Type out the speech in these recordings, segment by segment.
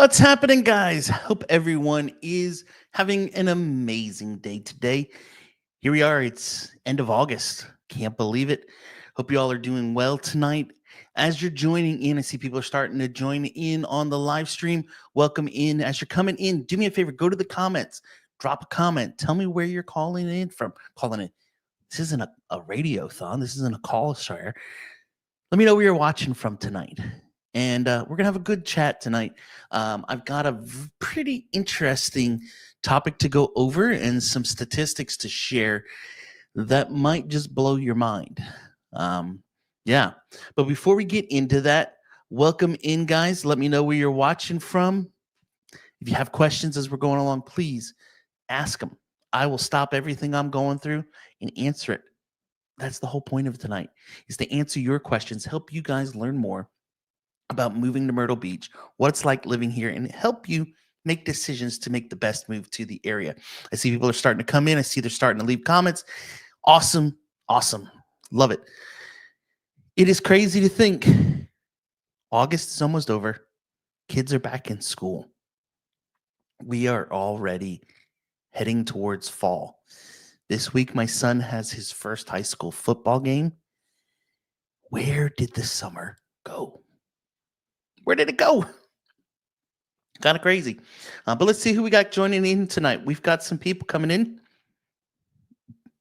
What's happening, guys? Hope everyone is having an amazing day today. Here we are. It's end of August. Can't believe it. Hope you all are doing well tonight. As you're joining in, I see people are starting to join in on the live stream. Welcome in. As you're coming in, do me a favor. Go to the comments. Drop a comment. Tell me where you're calling in from. Calling in. This isn't a radio-thon. This isn't a call share. Let me know where you're watching from tonight. And we're going to have a good chat tonight. I've got a pretty interesting topic to go over and some statistics to share that might just blow your mind. Yeah. But before we get into that, welcome in, guys. Let me know where you're watching from. If you have questions as we're going along, please ask them. I will stop everything I'm going through and answer it. That's the whole point of tonight, is to answer your questions, help you guys learn more about moving to Myrtle Beach, what it's like living here, and help you make decisions to make the best move to the area. I see people are starting to come in. I see they're starting to leave comments. Awesome. Awesome. Love it. It is crazy to think August is almost over. Kids are back in school. We are already heading towards fall. This week, my son has his first high school football game. Where did the summer go? Where did it go? Kind of crazy. But let's see who we got joining in tonight. We've got some people coming in.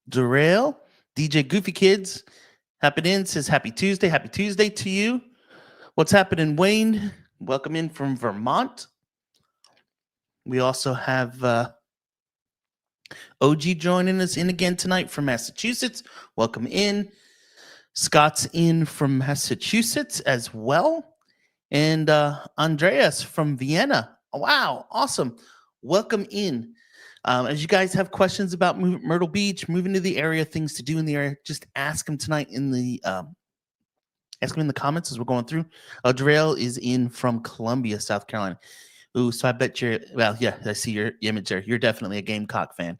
Darrell, DJ Goofy Kids, happening in, says happy Tuesday. Happy Tuesday to you. What's happening, Wayne? Welcome in from Vermont. We also have OG joining us in again tonight from Massachusetts. Welcome in. Scott's in from Massachusetts as well. And Andreas from Vienna. Oh, wow, awesome. Welcome in. As you guys have questions about Myrtle Beach, moving to the area, things to do in the area, just ask them tonight in the comments as we're going through. Darrell is in from Columbia, South Carolina. Ooh, so I bet you're, well, yeah, I see your image there. You're definitely a Gamecock fan.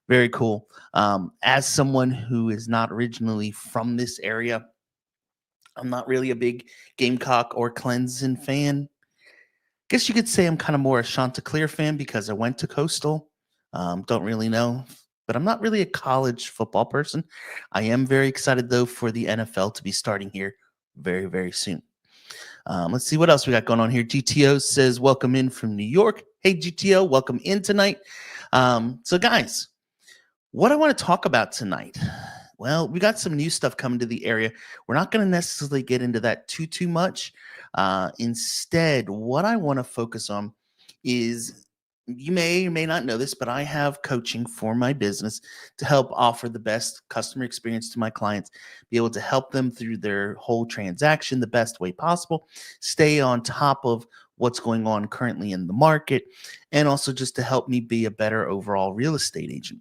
Very cool. As someone who is not originally from this area, I'm not really a big Gamecock or Clemson fan. Guess you could say I'm kind of more a Chanticleer fan because I went to Coastal. Don't really know, but I'm not really a college football person. I am very excited, though, for the NFL to be starting here very, very soon. Let's see what else we got going on here. GTO says, welcome in from New York. Hey, GTO, welcome in tonight. So, guys, what I want to talk about tonight, well, we got some new stuff coming to the area. We're not going to necessarily get into that too much. Instead, what I want to focus on is, you may or may not know this, but I have coaching for my business to help offer the best customer experience to my clients, be able to help them through their whole transaction the best way possible, stay on top of what's going on currently in the market, and also just to help me be a better overall real estate agent.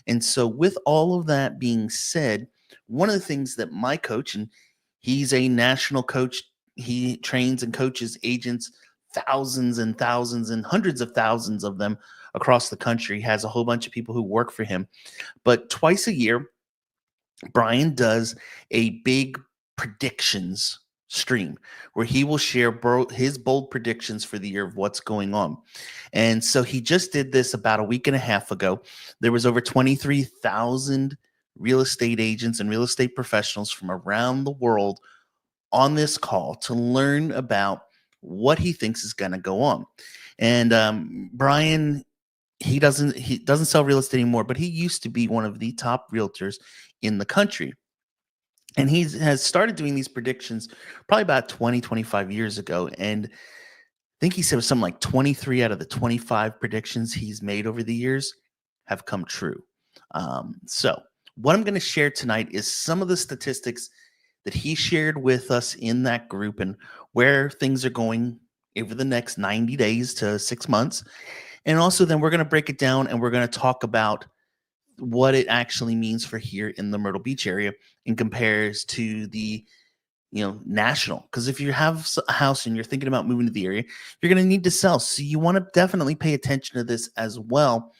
And so with all of that being said, one of the things that my coach, and he's a national coach, he trains and coaches agents, thousands and thousands and hundreds of thousands of them across the country, has a whole bunch of people who work for him. But twice a year, Brian does a big predictions stream where he will share his bold predictions for the year of what's going on. And so he just did this about a week and a half ago. There was over 23,000 real estate agents and real estate professionals from around the world on this call to learn about what he thinks is going to go on. And Brian, he doesn't sell real estate anymore, but he used to be one of the top realtors in the country. And he has started doing these predictions probably about 20, 25 years ago. And I think he said it was something like 23 out of the 25 predictions he's made over the years have come true. So what I'm going to share tonight is some of the statistics that he shared with us in that group and where things are going over the next 90 days to 6 months. And also then we're going to break it down and we're going to talk about what it actually means for here in the Myrtle Beach area and compares to the, national. Because if you have a house and you're thinking about moving to the area, you're going to need to sell. So you want to definitely pay attention to this as well,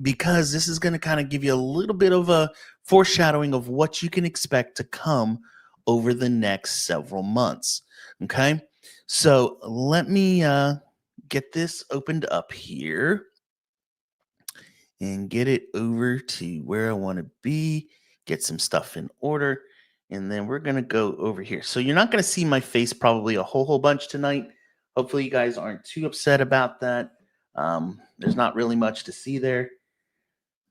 because this is going to kind of give you a little bit of a foreshadowing of what you can expect to come over the next several months. Okay. So let me get this opened up here and get it over to where I want to be, get some stuff in order, and then we're going to go over here. So you're not going to see my face probably a whole bunch tonight. Hopefully you guys aren't too upset about that. There's not really much to see there.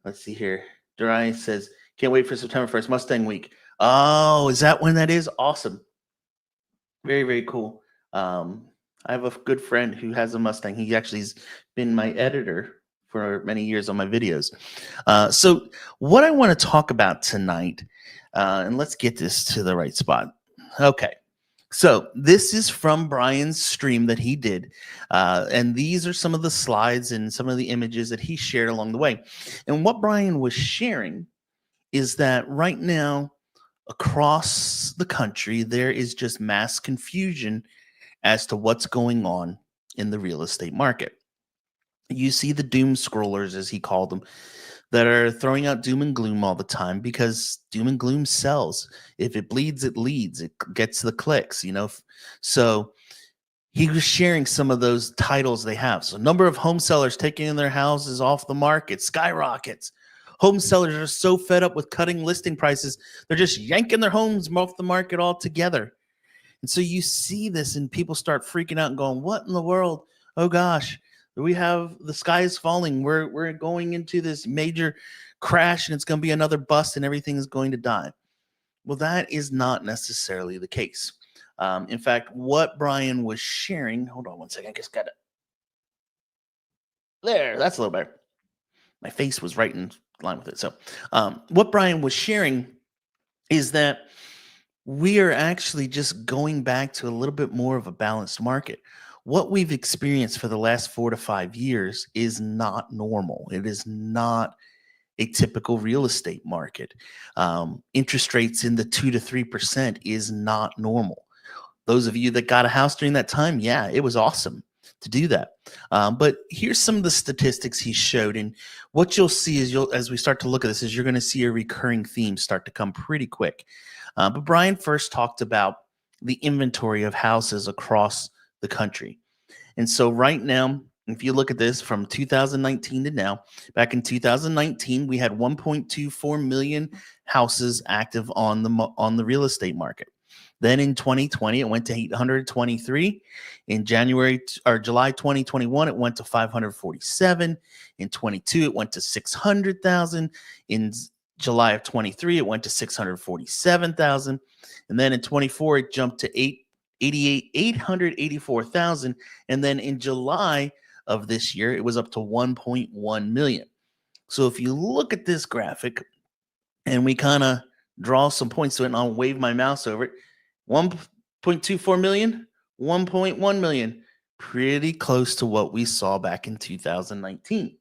Let's see here. Durai says, can't wait for September 1st, Mustang Week. Oh, is that when that is? Awesome. Very, very cool. I have a good friend who has a Mustang. He actually has been my editor for many years on my videos. So what I want to talk about tonight, and let's get this to the right spot. Okay. So this is from Brian's stream that he did. And these are some of the slides and some of the images that he shared along the way. And what Brian was sharing is that right now, across the country, there is just mass confusion as to what's going on in the real estate market. You see the doom scrollers, as he called them, that are throwing out doom and gloom all the time because doom and gloom sells. If it bleeds, it leads. It gets the clicks, you know. So he was sharing some of those titles they have. So number of home sellers taking their houses off the market skyrockets. Home sellers are so fed up with cutting listing prices, they're just yanking their homes off the market altogether. And so you see this and people start freaking out and going, what in the world? Oh gosh, we have the sky is falling. We're going into this major crash and it's going to be another bust and everything is going to die. Well, that is not necessarily the case. In fact, what Brian was sharing, hold on one second, I just got it. There, that's a little better. My face was right in line with it. So what Brian was sharing is that we are actually just going back to a little bit more of a balanced market. What we've experienced for the last 4 to 5 years is not normal. It is not a typical real estate market. Interest rates in the 2 to 3% is not normal. Those of you that got a house during that time, yeah, it was awesome to do that. But here's some of the statistics he showed. And what you'll see is as we start to look at this, is you're going to see a recurring theme start to come pretty quick. But Brian first talked about the inventory of houses across the country. And so right now, if you look at this from 2019 to now, back in 2019, we had 1.24 million houses active on the real estate market. Then in 2020, it went to 823. In July 2021, it went to 547. In 22, it went to 600,000. In July of 23, it went to 647,000. And then in 24, it jumped to 884,000. And then in July of this year, it was up to 1.1 million. So if you look at this graphic and we kind of draw some points to it, and I'll wave my mouse over it, 1.24 million, 1.1 million, pretty close to what we saw back in 2019.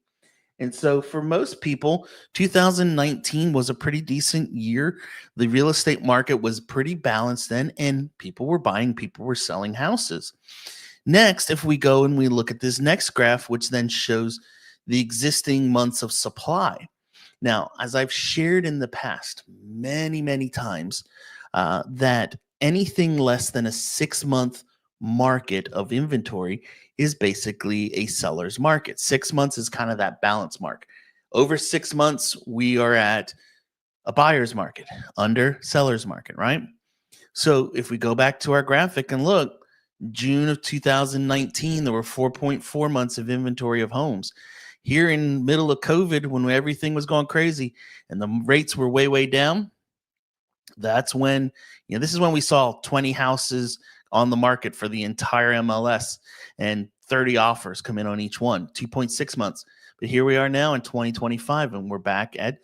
And so for most people, 2019 was a pretty decent year. The real estate market was pretty balanced then, and people were buying, people were selling houses. Next, if we go and we look at this next graph, which then shows the existing months of supply. Now, as I've shared in the past many, many times, that anything less than a 6-month market of inventory is basically a seller's market. 6 months is kind of that balance mark. Over 6 months, we are at a buyer's market, under seller's market, right? So if we go back to our graphic and look, June of 2019, there were 4.4 months of inventory of homes. Here in middle of COVID, when everything was going crazy and the rates were way down, that's when, this is when we saw 20 houses on the market for the entire MLS and 30 offers come in on each one, 2.6 months. But here we are now in 2025, and we're back at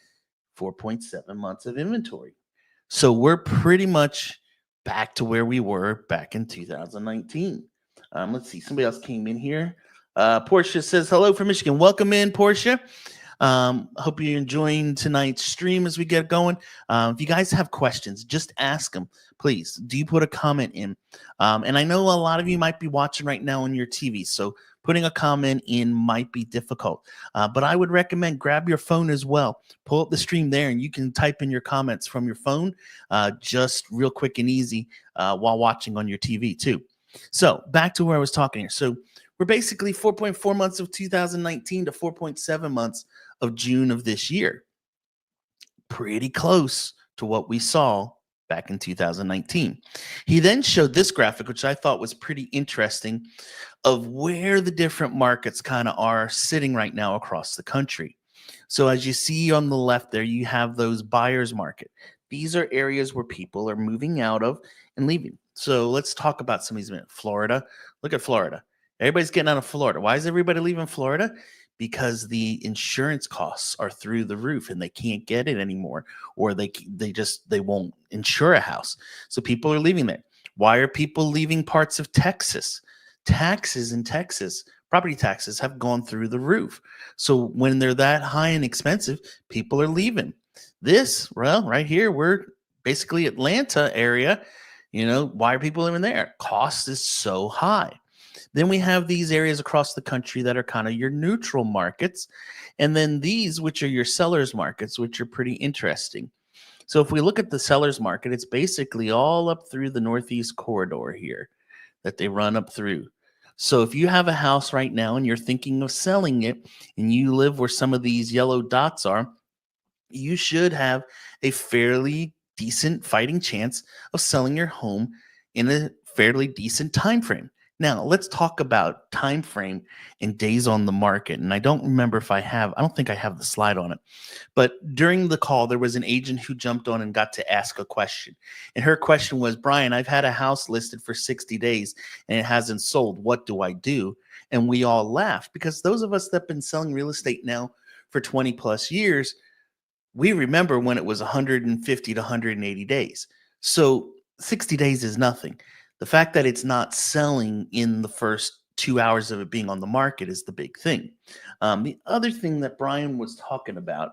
4.7 months of inventory. So we're pretty much back to where we were back in 2019. Let's see. Somebody else came in here. Portia says, hello from Michigan. Welcome in, Portia. Hope you're enjoying tonight's stream as we get going. If you guys have questions, just ask them, please. Do you put a comment in? And I know a lot of you might be watching right now on your TV, so putting a comment in might be difficult. But I would recommend grab your phone as well. Pull up the stream there, and you can type in your comments from your phone, just real quick and easy while watching on your TV too. So back to where I was talking here. So We're basically 4.4 months of 2019 to 4.7 months of June of this year. Pretty close to what we saw back in 2019. He then showed this graphic, which I thought was pretty interesting, of where the different markets kind of are sitting right now across the country. So as you see on the left there, you have those buyers market. These are areas where people are moving out of and leaving. So let's talk about some of these. Florida. Look at Florida. Everybody's getting out of Florida. Why is everybody leaving Florida? Because the insurance costs are through the roof and they can't get it anymore, or they won't insure a house. So people are leaving there. Why are people leaving parts of Texas? Taxes in Texas, property taxes have gone through the roof. So when they're that high and expensive, people are leaving. This, well, right here, we're basically Atlanta area. Why are people living there? Cost is so high. Then we have these areas across the country that are kind of your neutral markets. And then these, which are your sellers markets, which are pretty interesting. So if we look at the sellers market, it's basically all up through the Northeast corridor here that they run up through. So if you have a house right now and you're thinking of selling it and you live where some of these yellow dots are, you should have a fairly decent fighting chance of selling your home in a fairly decent time frame. Now, let's talk about time frame and days on the market. And I don't think I have the slide on it. But during the call, there was an agent who jumped on and got to ask a question. And her question was, Brian, I've had a house listed for 60 days and it hasn't sold. What do I do? And we all laughed, because those of us that have been selling real estate now for 20 plus years, we remember when it was 150 to 180 days. So 60 days is nothing. The fact that it's not selling in the first 2 hours of it being on the market is the big thing. The other thing that Brian was talking about.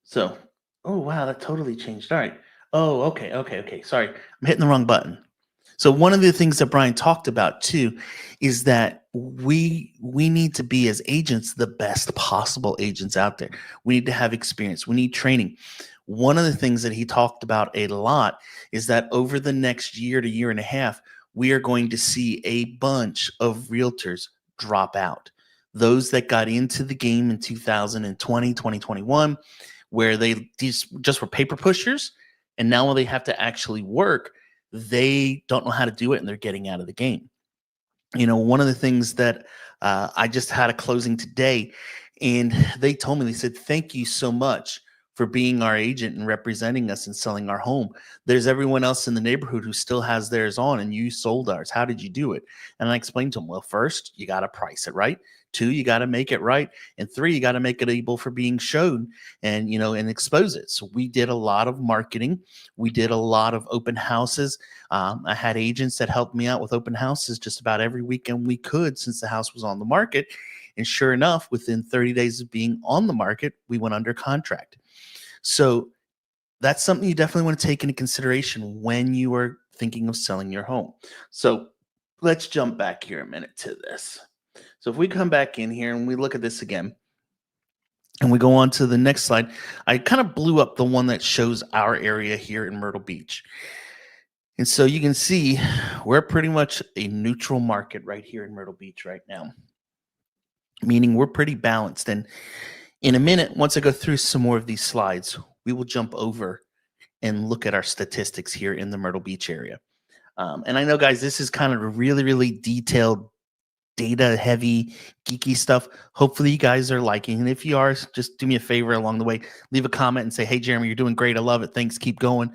So, oh, wow, that totally changed. All right. Oh, okay. Sorry, I'm hitting the wrong button. So one of the things that Brian talked about too is that we need to be, as agents, the best possible agents out there. We need to have experience. We need training. One of the things that he talked about a lot is that over the next year to year and a half, we are going to see a bunch of realtors drop out. Those that got into the game in 2020, 2021, where they just were paper pushers, and now when they have to actually work, they don't know how to do it and they're getting out of the game. One of the things that I just had a closing today, and they told me, they said, thank you so much for being our agent and representing us and selling our home. There's everyone else in the neighborhood who still has theirs on, and you sold ours. How did you do it? And I explained to them, well, first, you got to price it right. 2, you got to make it right. And 3, you got to make it able for being shown and, and expose it. So we did a lot of marketing. We did a lot of open houses. I had agents that helped me out with open houses just about every weekend we could, since the house was on the market. And sure enough, within 30 days of being on the market, we went under contract. So that's something you definitely want to take into consideration when you are thinking of selling your home. So let's jump back here a minute to this. So if we come back in here and we look at this again, and we go on to the next slide, I kind of blew up the one that shows our area here in Myrtle Beach. And so you can see we're pretty much a neutral market right here in Myrtle Beach right now, meaning we're pretty balanced. And in a minute, once I go through some more of these slides, we will jump over and look at our statistics here in the Myrtle Beach area. And I know, guys, this is kind of a really, really detailed, data heavy, geeky stuff. Hopefully you guys are liking. And if you are, just do me a favor along the way, leave a comment and say, hey, Jeremy, you're doing great. I love it. Thanks. Keep going.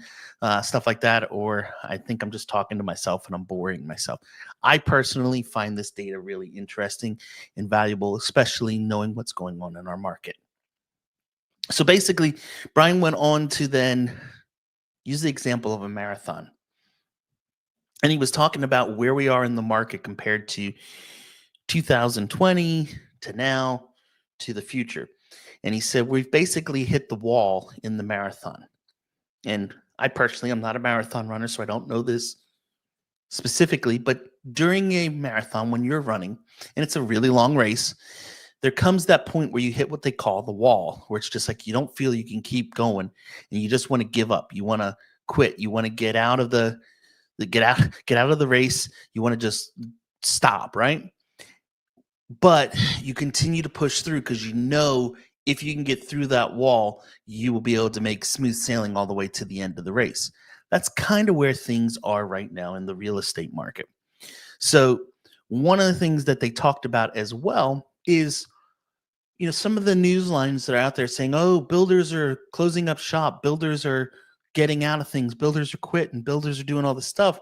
Stuff like that. Or I think I'm just talking to myself and I'm boring myself. I personally find this data really interesting and valuable, especially knowing what's going on in our market. So basically, Brian went on to then use the example of a marathon. And he was talking about where we are in the market compared to 2020 to now to the future. And he said, we've basically hit the wall in the marathon. And I personally, I'm not a marathon runner, so I don't know this specifically, but during a marathon, when you're running, and it's a really long race, there comes that point where you hit what they call the wall, where it's just like you don't feel you can keep going and you just want to give up. You want to quit. You want to get out of get out of the race. You want to just stop, right? But you continue to push through because you know if you can get through that wall, you will be able to make smooth sailing all the way to the end of the race. That's kind of where things are right now in the real estate market. So, one of the things that they talked about as well is, some of the news lines that are out there saying, oh, builders are closing up shop, builders are getting out of things, builders are quitting, builders are doing all this stuff.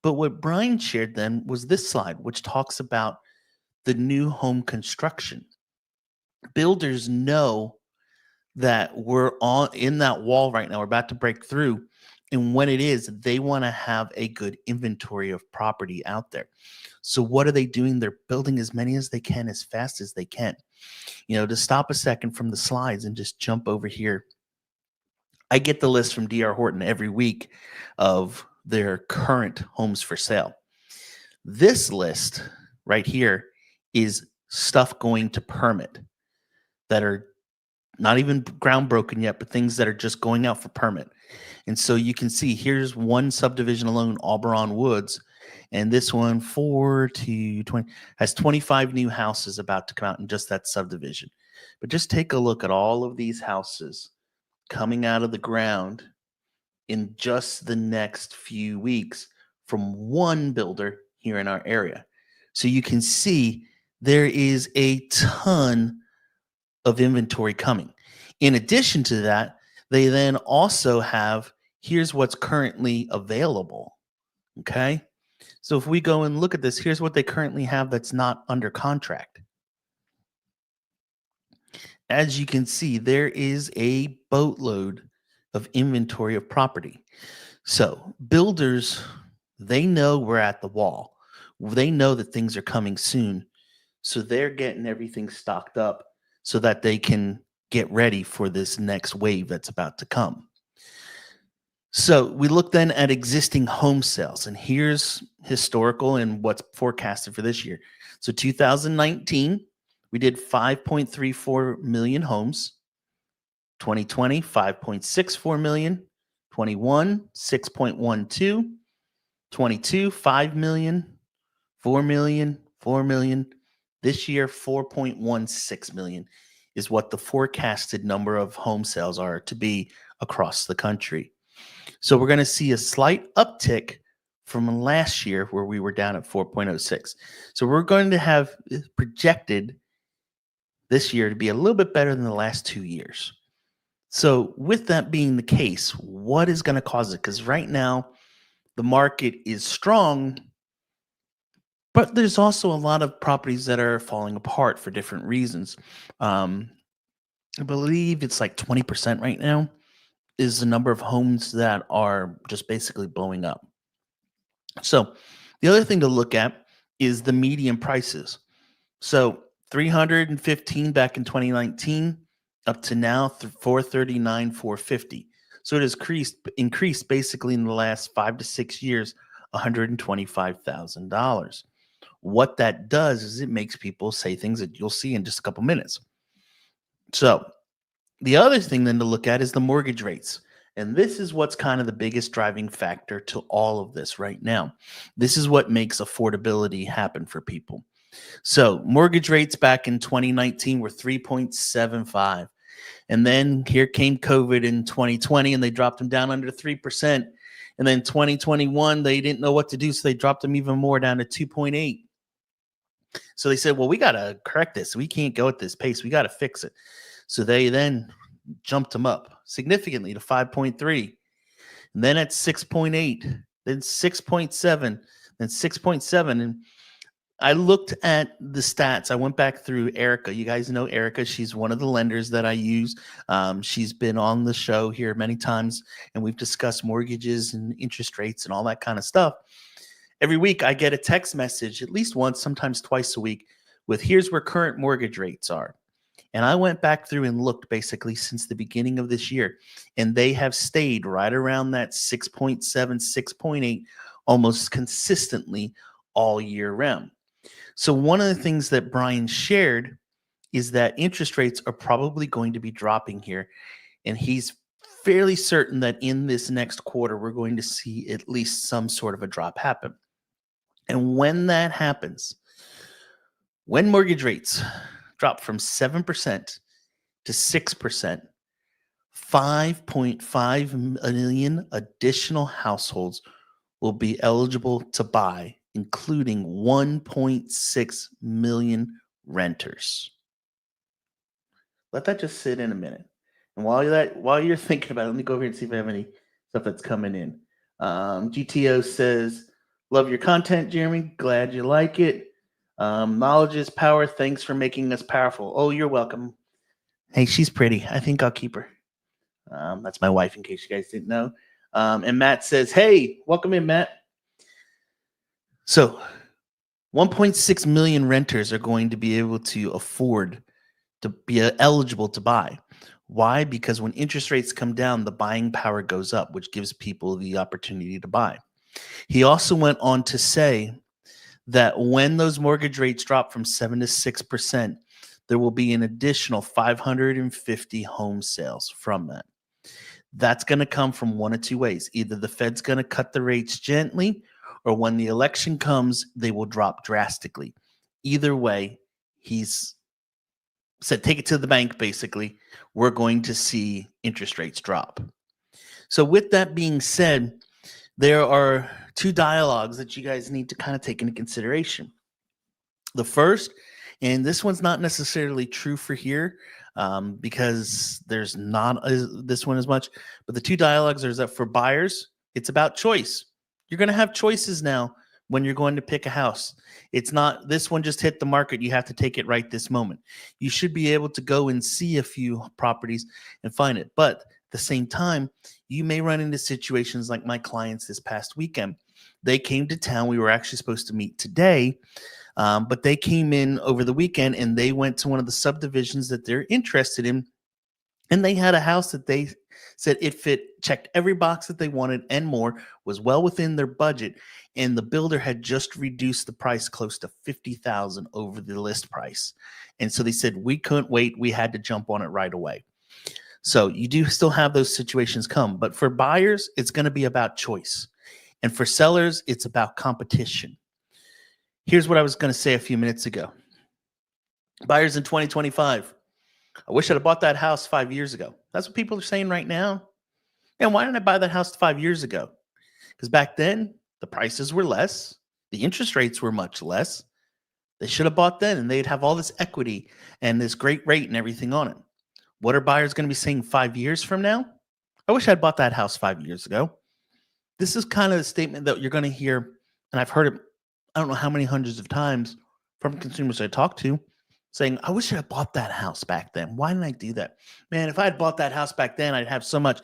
But what Brian shared then was this slide, which talks about the new home construction. Builders know that we're on in that wall right now. We're about to break through. And when it is, they want to have a good inventory of property out there. So what are they doing? They're building as many as they can, as fast as they can. To stop a second from the slides and just jump over here. I get the list from DR Horton every week of their current homes for sale. This list right here is stuff going to permit that are not even ground broken yet, but things that are just going out for permit. And so you can see here's one subdivision alone, Auberon Woods, and this one 4 to 20 has 25 new houses about to come out in just that subdivision. But just take a look at all of these houses coming out of the ground in just the next few weeks from one builder here in our area. So you can see there is a ton of inventory coming. In addition to that, they then also have, here's what's currently available. Okay. So if we go and look at this, here's what they currently have that's not under contract. As you can see, there is a boatload of inventory of property. So builders, they know we're at the wall. They know that things are coming soon. So they're getting everything stocked up so that they can get ready for this next wave that's about to come. So we look then at existing home sales, and here's historical and what's forecasted for this year. So 2019, we did 5.34 million homes. 2020, 5.64 million. 21, 6.12. 22, 5 million. 4 million, 4 million. This year, 4.16 million is what the forecasted number of home sales are to be across the country. So we're going to see a slight uptick from last year where we were down at 4.06. So we're going to have projected this year to be a little bit better than the last 2 years. So with that being the case, what is going to cause it? Because right now the market is strong, but there's also a lot of properties that are falling apart for different reasons. I believe it's like 20% right now is the number of homes that are just basically blowing up. So the other thing to look at is the median prices. So 315 back in 2019 up to now 439, 450. So it has increased basically in the last 5 to 6 years, $125,000. What that does is it makes people say things that you'll see in just a couple minutes. So the other thing then to look at is the mortgage rates. And this is what's kind of the biggest driving factor to all of this right now. This is what makes affordability happen for people. So mortgage rates back in 2019 were 3.75. And then here came COVID in 2020 and they dropped them down under 3%. And then 2021, they didn't know what to do. So they dropped them even more down to 2.8. So they said, well, we got to correct this. We can't go at this pace. We got to fix it. So they then jumped them up significantly to 5.3. And then at 6.8, then 6.7, then 6.7. And I looked at the stats. I went back through Erica. You guys know Erica. She's one of the lenders that I use. She's been on the show here many times, and we've discussed mortgages and interest rates and all that kind of stuff. Every week, I get a text message, at least once, sometimes twice a week, with here's where current mortgage rates are. And I went back through and looked basically since the beginning of this year, and they have stayed right around that 6.7, 6.8 almost consistently all year round. So one of the things that Brian shared is that interest rates are probably going to be dropping here, and he's fairly certain that in this next quarter, we're going to see at least some sort of a drop happen. And when that happens, when mortgage rates drop from 7% to 6%, 5.5 million additional households will be eligible to buy, including 1.6 million renters. Let that just sit in a minute. And while you're thinking about it, let me go over here and see if I have any stuff that's coming in. GTO says, "Love your content, Jeremy. Glad you like it. Knowledge is power. Thanks for making us powerful." Oh, you're welcome. Hey, she's pretty. I think I'll keep her. That's my wife, in case you guys didn't know. And Matt says, "Hey, welcome in, Matt." So 1.6 million renters are going to be able to afford to be eligible to buy. Why? Because when interest rates come down, the buying power goes up, which gives people the opportunity to buy. He also went on to say that when those mortgage rates drop from 7 to 6%, there will be an additional 550 home sales from that. That's going to come from one of two ways. Either the Fed's going to cut the rates gently, or when the election comes, they will drop drastically. Either way, he's said, take it to the bank, basically. We're going to see interest rates drop. So with that being said, there are two dialogues that you guys need to kind of take into consideration. The first, and this one's not necessarily true for here because there's not this one as much, but the two dialogues are that for buyers, it's about choice. You're going to have choices now when you're going to pick a house. It's not this one just hit the market. You have to take it right this moment. You should be able to go and see a few properties and find it. But at the same time, you may run into situations like my clients this past weekend. They came to town. We were actually supposed to meet today, but they came in over the weekend and they went to one of the subdivisions that they're interested in. And they had a house that they said checked every box that they wanted and more, was well within their budget. And the builder had just reduced the price close to $50,000 over the list price. And so they said, we couldn't wait. We had to jump on it right away. So you do still have those situations come. But for buyers, it's going to be about choice. And for sellers, it's about competition. Here's what I was going to say a few minutes ago. Buyers in 2025. I wish I'd have bought that house 5 years ago. That's what people are saying right now. And why didn't I buy that house 5 years ago? Because back then, the prices were less. The interest rates were much less. They should have bought then, and they'd have all this equity and this great rate and everything on it. What are buyers going to be saying 5 years from now? I wish I'd bought that house 5 years ago. This is kind of a statement that you're going to hear, and I've heard it, I don't know how many hundreds of times from consumers I talk to, saying, I wish I had bought that house back then. Why didn't I do that? Man, if I had bought that house back then, I'd have so much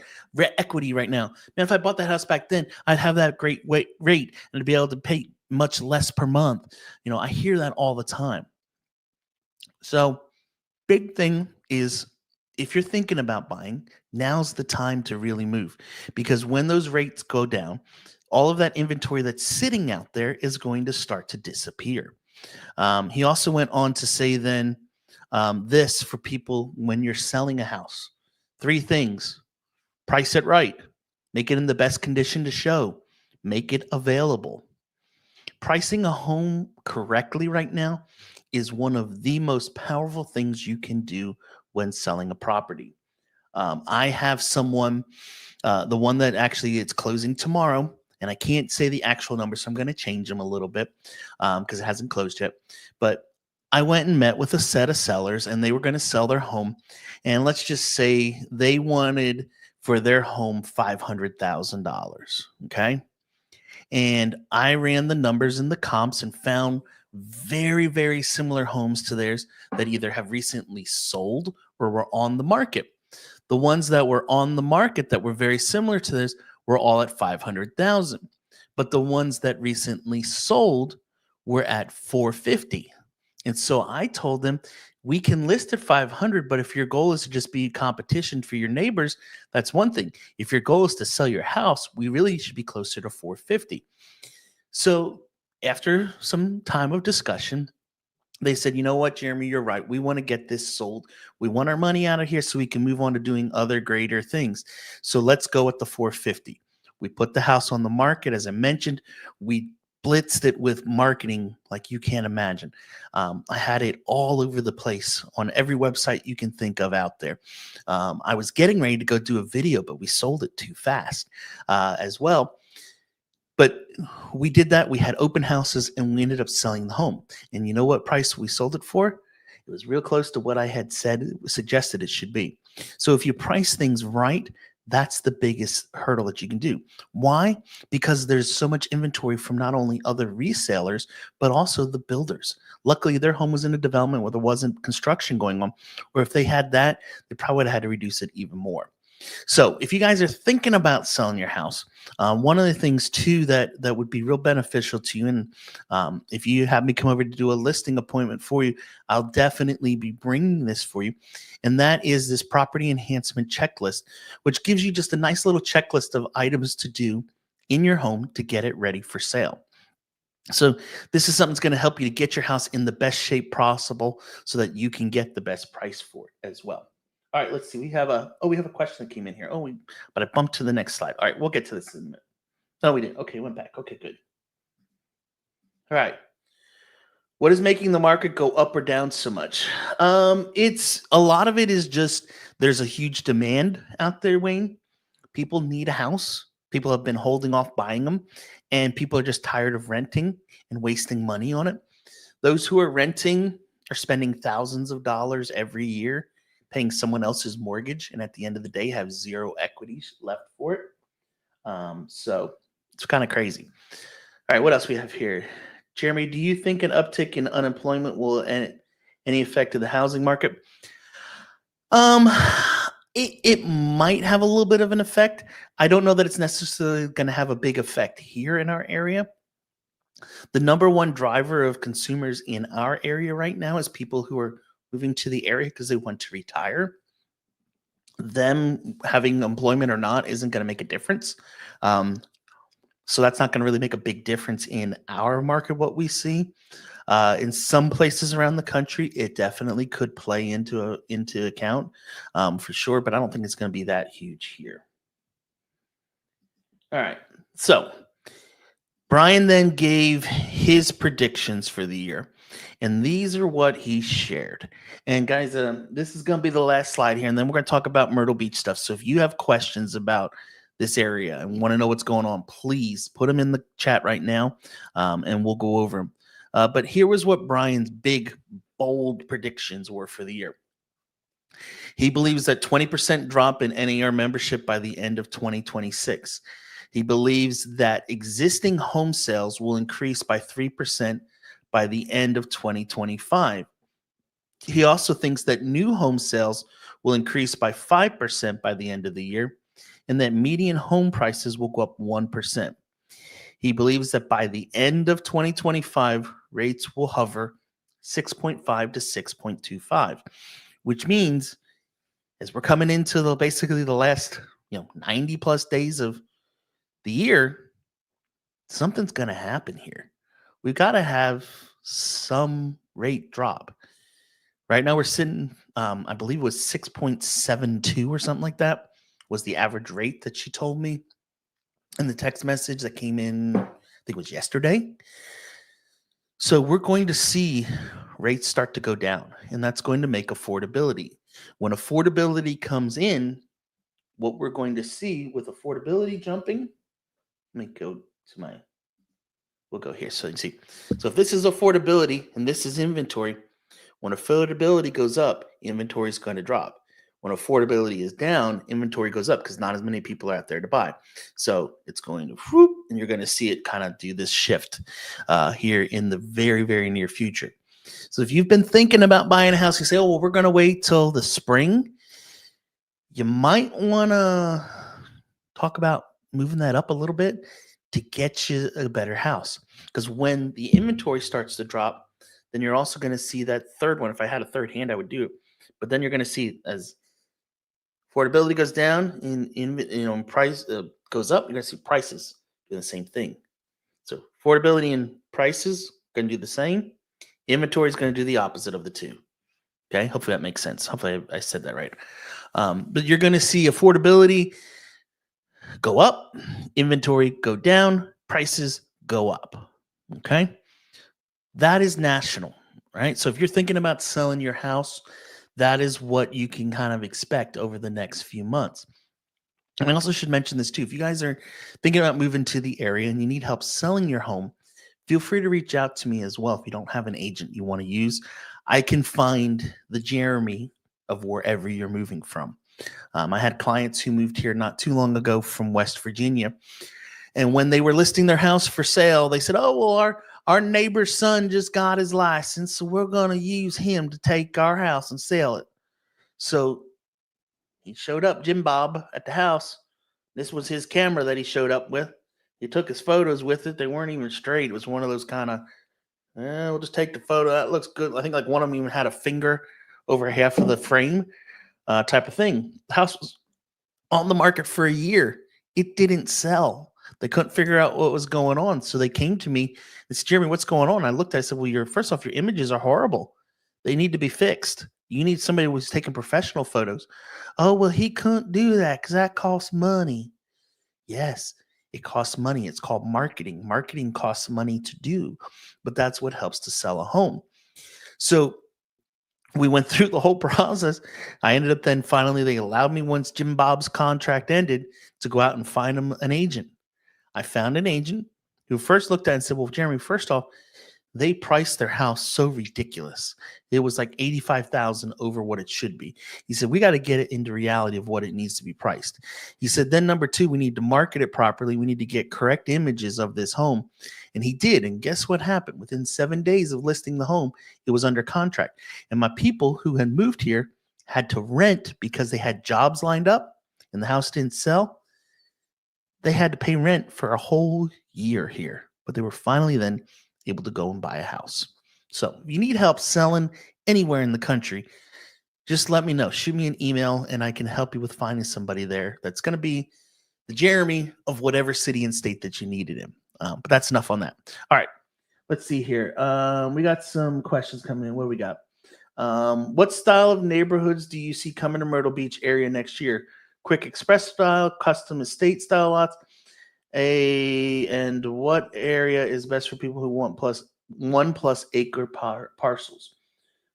equity right now. Man, if I bought that house back then, I'd have that great rate and I'd be able to pay much less per month. You know, I hear that all the time. So big thing is, if you're thinking about buying, now's the time to really move, because when those rates go down, all of that inventory that's sitting out there is going to start to disappear. He also went on to say then this for people when you're selling a house. 3 things: price it right, make it in the best condition to show, make it available. Pricing a home correctly right now is one of the most powerful things you can do when selling a property. I have someone, the one that actually it's closing tomorrow, and I can't say the actual number, so I'm going to change them a little bit because it hasn't closed yet. But I went and met with a set of sellers, and they were going to sell their home. And let's just say they wanted for their home $500,000. Okay. And I ran the numbers and the comps and found very, very similar homes to theirs that either have recently sold or were on the market. The ones that were on the market that were very similar to theirs were all at 500,000, but the ones that recently sold were at 450. And so I told them, we can list at 500, but if your goal is to just be competition for your neighbors, that's one thing. If your goal is to sell your house, we really should be closer to 450. So after some time of discussion, They said, you know what, Jeremy, you're right. We want to get this sold. We want our money out of here so we can move on to doing other greater things. So let's go with the 450. We put the house on the market. As I mentioned, we blitzed it with marketing like you can't imagine. I had it all over the place on every website you can think of out there. I was getting ready to go do a video, but we sold it too fast as well. But we did that. We had open houses and we ended up selling the home. And you know what price we sold it for? It was real close to what I had suggested it should be. So if you price things right, that's the biggest hurdle that you can do. Why? Because there's so much inventory from not only other resellers, but also the builders. Luckily, their home was in a development where there wasn't construction going on. Or if they had that, they probably would have had to reduce it even more. So if you guys are thinking about selling your house, one of the things too that would be real beneficial to you, and if you have me come over to do a listing appointment for you, I'll definitely be bringing this for you, and that is this property enhancement checklist, which gives you just a nice little checklist of items to do in your home to get it ready for sale. So this is something that's going to help you to get your house in the best shape possible so that you can get the best price for it as well. All right, let's see. We have a question that came in here. But I bumped to the next slide. All right, we'll get to this in a minute. No, we didn't. Okay, went back. Okay, good. All right. What is making the market go up or down so much? It's a lot of it is just there's a huge demand out there, Wayne. People need a house. People have been holding off buying them, and people are just tired of renting and wasting money on it. Those who are renting are spending thousands of dollars every year paying someone else's mortgage, and at the end of the day have zero equity left for it. So it's kind of crazy. All right, what else we have here? Jeremy, do you think an uptick in unemployment will any effect to the housing market? Um, it might have a little bit of an effect. I don't know that it's necessarily going to have a big effect here in our area. The number one driver of consumers in our area right now is people who are moving to the area because they want to retire. Them having employment or not isn't going to make a difference. So that's not going to really make a big difference in our market, what we see. In some places around the country, it definitely could play into account for sure, but I don't think it's going to be that huge here. All right. So Brian then gave his predictions for the year, and these are what he shared. And guys, this is going to be the last slide here, and then we're going to talk about Myrtle Beach stuff. So if you have questions about this area and want to know what's going on, please put them in the chat right now, and we'll go over them. But here was what Brian's big, bold predictions were for the year. He believes that 20% drop in NAR membership by the end of 2026. He believes that existing home sales will increase by 3% by the end of 2025. He also thinks that new home sales will increase by 5% by the end of the year, and that median home prices will go up 1%. He believes that by the end of 2025, rates will hover 6.5 to 6.25, which means as we're coming into basically the last 90 plus days of the year, something's going to happen here. We've got to have some rate drop. Right now we're sitting, I believe it was 6.72 or something like that was the average rate that she told me in the text message that came in, I think it was yesterday. So we're going to see rates start to go down, and that's going to make affordability. When affordability comes in, what we're going to see with affordability jumping, let me go to we'll go here so you can see. So if this is affordability and this is inventory, when affordability goes up, inventory is going to drop. When affordability is down, inventory goes up because not as many people are out there to buy. So it's going to whoop, and you're going to see it kind of do this shift here in the very, very near future. So if you've been thinking about buying a house, you say, oh, well, we're going to wait till the spring. You might want to talk about moving that up a little bit to get you a better house. Because when the inventory starts to drop, then you're also going to see that third one. If I had a third hand, I would do it. But then you're going to see as affordability goes down, in price goes up, you're going to see prices do the same thing. So affordability and prices are going to do the same. Inventory is going to do the opposite of the two. Okay, hopefully that makes sense. Hopefully I said that right. But you're going to see affordability go up, inventory go down, prices go up. Okay, that is national, right? So if you're thinking about selling your house, that is what you can kind of expect over the next few months. And I also should mention this too. If you guys are thinking about moving to the area and you need help selling your home, feel free to reach out to me as well. If you don't have an agent you want to use, I can find the Jeremy of wherever you're moving from. I had clients who moved here not too long ago from West Virginia. And when they were listing their house for sale, they said, oh, well, our neighbor's son just got his license, so we're going to use him to take our house and sell it. So he showed up, Jim Bob, at the house. This was his camera that he showed up with. He took his photos with it. They weren't even straight. It was one of those kind of, we'll just take the photo. That looks good. I think like one of them even had a finger over half of the frame type of thing. The house was on the market for a year. It didn't sell. They couldn't figure out what was going on. So they came to me. It's Jeremy, what's going on? I looked, I said, well, first off, your images are horrible. They need to be fixed. You need somebody who's taking professional photos. Oh, well, he couldn't do that because that costs money. Yes, it costs money. It's called marketing. Marketing costs money to do, but that's what helps to sell a home. So we went through the whole process. I ended up then finally, they allowed me once Jim Bob's contract ended to go out and find him an agent. I found an agent who first looked at it and said, well, Jeremy, first off, they priced their house so ridiculous. It was like $85,000 over what it should be. He said, we got to get it into reality of what it needs to be priced. He said, then number two, we need to market it properly. We need to get correct images of this home. And he did. And guess what happened? Within 7 days of listing the home, it was under contract. And my people who had moved here had to rent because they had jobs lined up and the house didn't sell. They had to pay rent for a whole year here, but they were finally then able to go and buy a house. So if you need help selling anywhere in the country, just let me know. Shoot me an email and I can help you with finding somebody there that's going to be the Jeremy of whatever city and state that you need it in. But that's enough on that. All right, let's see here. We got some questions coming in. What do we got? What style of neighborhoods do you see coming to Myrtle Beach area next year? Quick express style, custom estate style lots? And what area is best for people who want one plus acre parcels?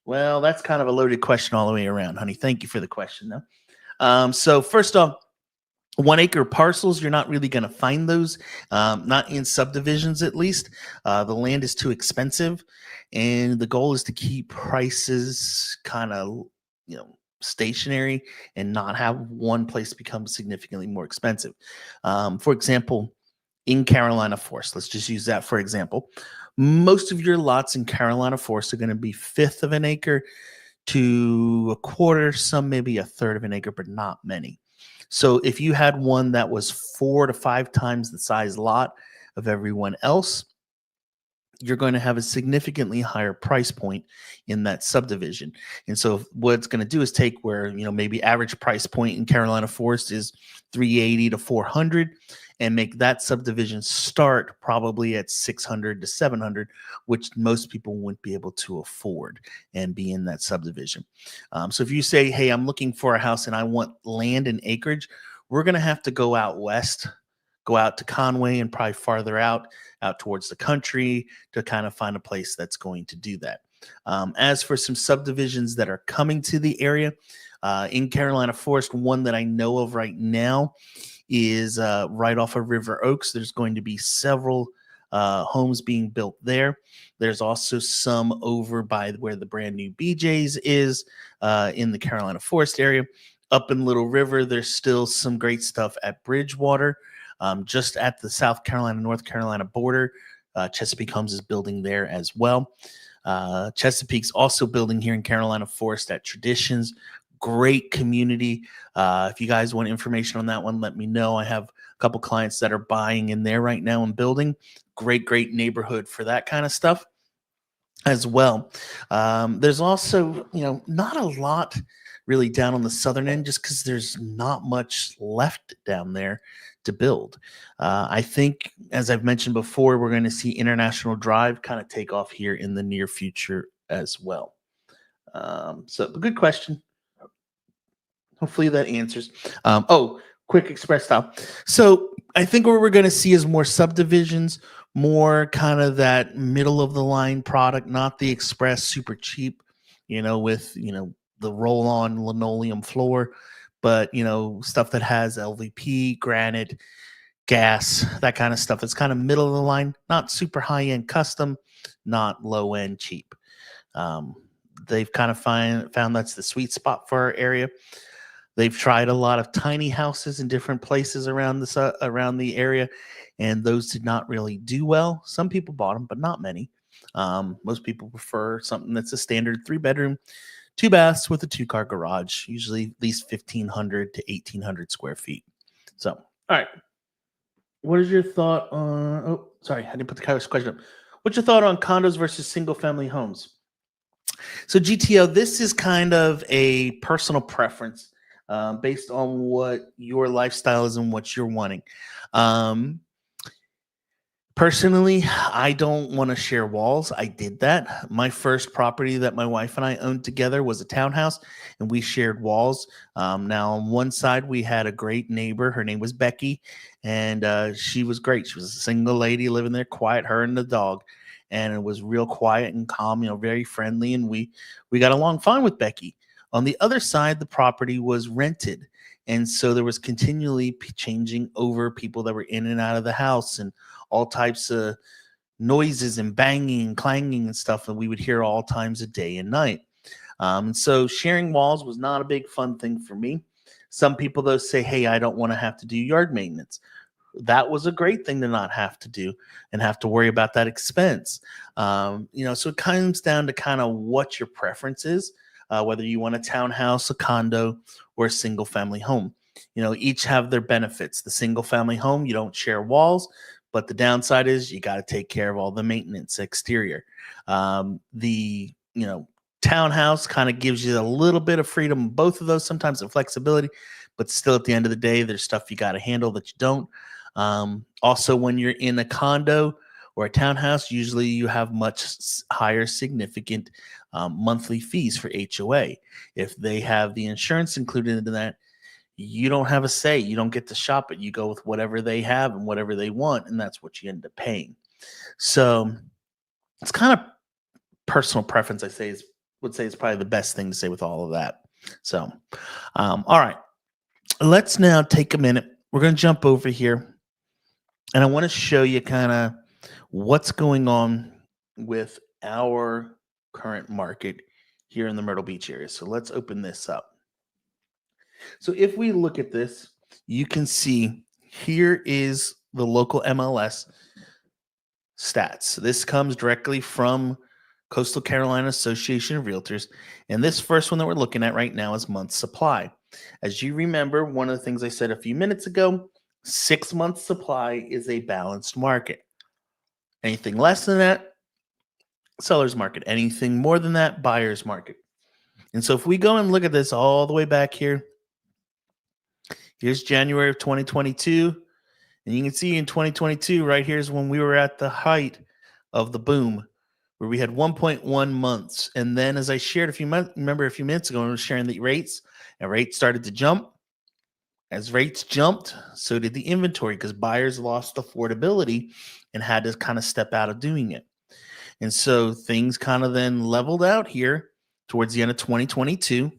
Well, that's kind of a loaded question all the way around, honey. Thank you for the question, though. So first off, 1 acre parcels, you're not really going to find those, not in subdivisions at least. The land is too expensive, and the goal is to keep prices kind of, stationary and not have one place become significantly more expensive. For example, in Carolina Forest, let's just use that for example. Most of your lots in Carolina Forest are going to be 1/5 of an acre to 1/4, some maybe 1/3 of an acre, but not many. So if you had one that was 4 to 5 times the size lot of everyone else, you're going to have a significantly higher price point in that subdivision. And so what it's going to do is take where, maybe average price point in Carolina Forest is 380 to 400 and make that subdivision start probably at 600 to 700, which most people wouldn't be able to afford and be in that subdivision. So if you say, hey, I'm looking for a house and I want land and acreage, we're going to have to go out west, go out to Conway and probably farther out towards the country to kind of find a place that's going to do that. As for some subdivisions that are coming to the area, in Carolina Forest, one that I know of right now is right off of River Oaks. There's going to be several homes being built there. There's also some over by where the brand new BJ's is in the Carolina Forest area. Up in Little River, there's still some great stuff at Bridgewater. Just at the South Carolina, North Carolina border, Chesapeake Homes is building there as well. Chesapeake's also building here in Carolina Forest at Traditions. Great community. If you guys want information on that one, let me know. I have a couple clients that are buying in there right now and building. Great neighborhood for that kind of stuff as well. There's also, not a lot really down on the southern end just because there's not much left down there to build. I think, as I've mentioned before, we're going to see International Drive kind of take off here in the near future as well. So, good question. Hopefully that answers. Quick express style. So I think what we're going to see is more subdivisions, more kind of that middle of the line product, not the express super cheap, with, the roll on linoleum floor, but, stuff that has LVP, granite, gas, that kind of stuff. It's kind of middle of the line, not super high end custom, not low end cheap. Um, they've kind of found that's the sweet spot for our area. They've tried a lot of tiny houses in different places around the area, and those did not really do well. Some people bought them, but not many. Most people prefer something that's a standard 3-bedroom, 2 baths with a 2-car garage, usually at least 1,500 to 1,800 square feet. So, all right. What is your thought on? Oh, sorry, I didn't put the question up. What's your thought on condos versus single family homes? So, GTO, this is kind of a personal preference based on what your lifestyle is and what you're wanting. Personally, I don't want to share walls. I did that. My first property that my wife and I owned together was a townhouse, and we shared walls. Now, on one side, we had a great neighbor. Her name was Becky, and she was great. She was a single lady living there, quiet, her and the dog. And it was real quiet and calm, very friendly. And we got along fine with Becky. On the other side, the property was rented. And so there was continually changing over people that were in and out of the house, and all types of noises and banging and clanging and stuff that we would hear all times of day and night. And so sharing walls was not a big fun thing for me. Some people, though, say, hey, I don't want to have to do yard maintenance. That was a great thing to not have to do and have to worry about that expense. So it comes down to kind of what your preference is, whether you want a townhouse, a condo, or a single family home. Each have their benefits. The single family home, you don't share walls, but the downside is you got to take care of all the maintenance exterior. The townhouse kind of gives you a little bit of freedom, both of those, sometimes of flexibility, but still at the end of the day, there's stuff you got to handle that you don't. Also, when you're in a condo or a townhouse, usually you have much higher significant monthly fees for HOA. If they have the insurance included in that, you don't have a say. You don't get to shop it. You go with whatever they have and whatever they want, and that's what you end up paying. So it's kind of personal preference, would say is probably the best thing to say with all of that. So, all right. Let's now take a minute. We're going to jump over here, and I want to show you kind of what's going on with our current market here in the Myrtle Beach area. So let's open this up. So if we look at this, you can see here is the local MLS stats. This comes directly from Coastal Carolina Association of Realtors. And this first one that we're looking at right now is month supply. As you remember, one of the things I said a few minutes ago, 6 months supply is a balanced market. Anything less than that, seller's market. Anything more than that, buyer's market. And so if we go and look at this all the way back here, here's January of 2022. And you can see in 2022, right here's when we were at the height of the boom, where we had 1.1 months. And then as I shared a few minutes ago, I was sharing the rates, and rates started to jump. As rates jumped, so did the inventory, because buyers lost affordability and had to kind of step out of doing it. And so things kind of then leveled out here towards the end of 2022.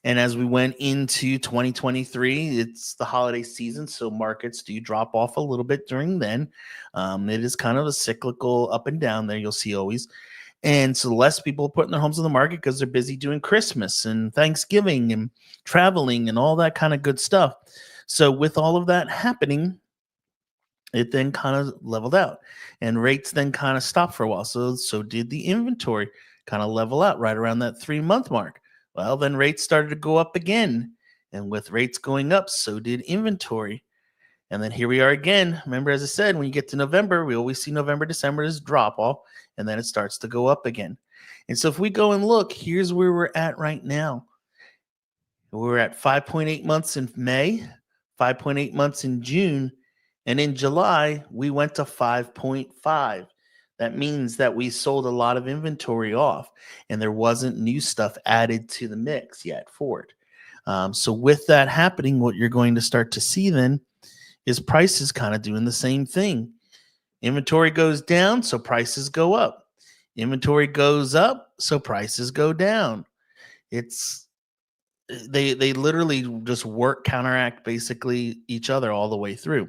And as we went into 2023, it's the holiday season, so markets do drop off a little bit during then. It is kind of a cyclical up and down there, you'll see always. And so less people are putting their homes on the market because they're busy doing Christmas and Thanksgiving and traveling and all that kind of good stuff. So with all of that happening, it then kind of leveled out, and rates then kind of stopped for a while. So did the inventory kind of level out right around that 3-month mark. Well, then rates started to go up again. And with rates going up, so did inventory. And then here we are again. Remember, as I said, when you get to November, we always see November, December as drop off, and then it starts to go up again. And so if we go and look, here's where we're at right now. We're at 5.8 months in May, 5.8 months in June, and in July, we went to 5.5. That means that we sold a lot of inventory off, and there wasn't new stuff added to the mix yet for it. So, with that happening, what you're going to start to see then is prices kind of doing the same thing. Inventory goes down, so prices go up. Inventory goes up, so prices go down. It's they literally just work counteract basically each other all the way through.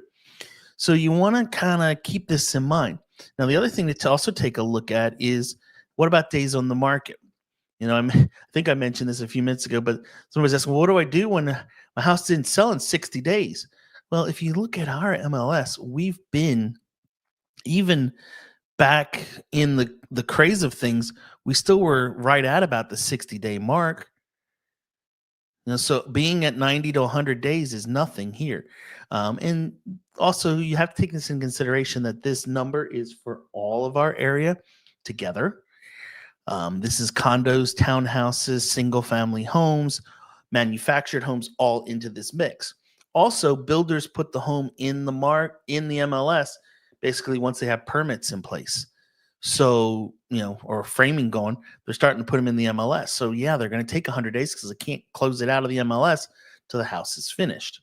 So you want to kind of keep this in mind. Now, the other thing to also take a look at is what about days on the market? I think I mentioned this a few minutes ago, but somebody's asking, well, what do I do when my house didn't sell in 60 days? Well, if you look at our MLS, we've been even back in the craze of things, we still were right at about the 60-day mark. So being at 90 to 100 days is nothing here. And also, you have to take this in consideration that this number is for all of our area together. This is condos, townhouses, single family homes, manufactured homes, all into this mix. Also, builders put the home in the MLS basically once they have permits in place. So, or framing going, they're starting to put them in the MLS. So, yeah, they're going to take 100 days because they can't close it out of the MLS till the house is finished.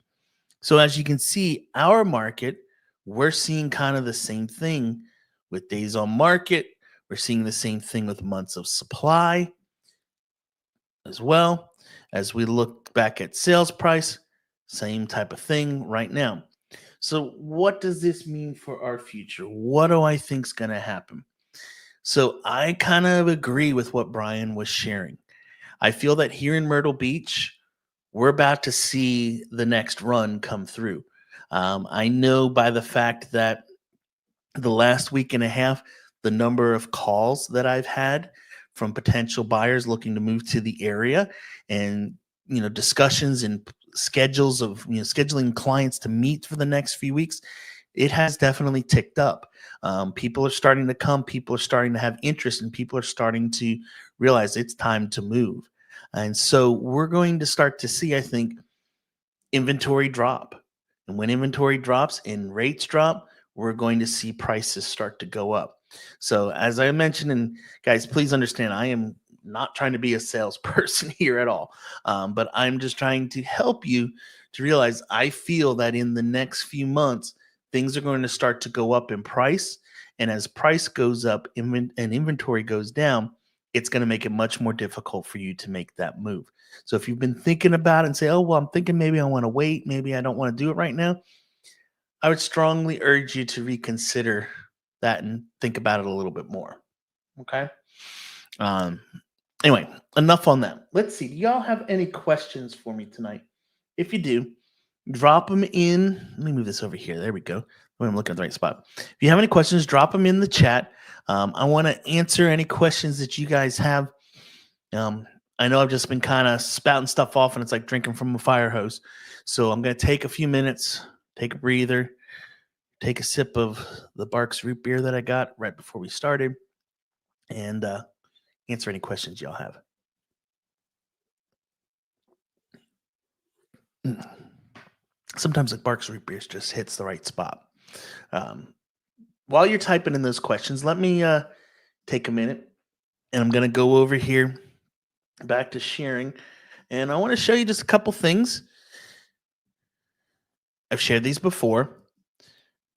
So, as you can see, our market, we're seeing kind of the same thing with days on market. We're seeing the same thing with months of supply as well. As we look back at sales price, same type of thing right now. So, what does this mean for our future? What do I think is going to happen? So I kind of agree with what Brian was sharing. I feel that here in Myrtle Beach, we're about to see the next run come through. I know by the fact that the last week and a half, the number of calls that I've had from potential buyers looking to move to the area and discussions and schedules of scheduling clients to meet for the next few weeks, it has definitely ticked up. People are starting to come, people are starting to have interest, and people are starting to realize it's time to move. And so we're going to start to see, I think, inventory drop. And when inventory drops and rates drop, we're going to see prices start to go up. So, as I mentioned, and guys, please understand, I am not trying to be a salesperson here at all, but I'm just trying to help you to realize I feel that in the next few months, things are going to start to go up in price. And as price goes up and inventory goes down, it's going to make it much more difficult for you to make that move. So if you've been thinking about it and say, oh, well, I'm thinking maybe I want to wait, maybe I don't want to do it right now, I would strongly urge you to reconsider that and think about it a little bit more. Okay. Um, anyway, enough on that. Let's see. Do y'all have any questions for me tonight? If you do, drop them in. Let me move this over here. There we go. I'm looking at the right spot. If you have any questions, drop them in the chat. I want to answer any questions that you guys have. I know I've just been kind of spouting stuff off, and it's like drinking from a fire hose. So I'm going to take a few minutes, take a breather, take a sip of the Barks root beer that I got right before we started, and answer any questions y'all have. Sometimes the Barks root beer just hits the right spot. While you're typing in those questions, let me take a minute, and I'm going to go over here back to sharing, and I want to show you just a couple things. I've shared these before.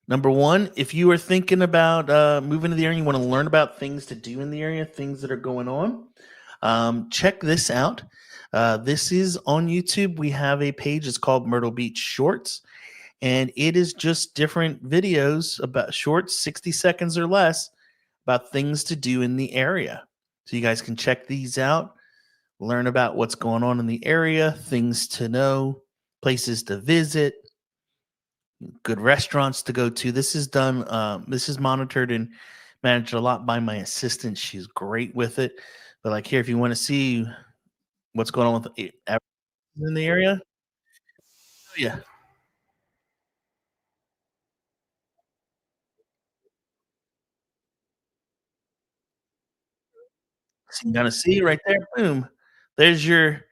Number one, if you are thinking about moving to the area, you want to learn about things to do in the area, things that are going on, check this out. This is on YouTube. We have a page. It's called Myrtle Beach Shorts, and it is just different videos about shorts, 60 seconds or less, about things to do in the area. So you guys can check these out, learn about what's going on in the area, things to know, places to visit, good restaurants to go to. This is done. This is monitored and managed a lot by my assistant. She's great with it. But like here, if you want to see what's going on with in the area, yeah, so you kind of see right there. Boom, there's your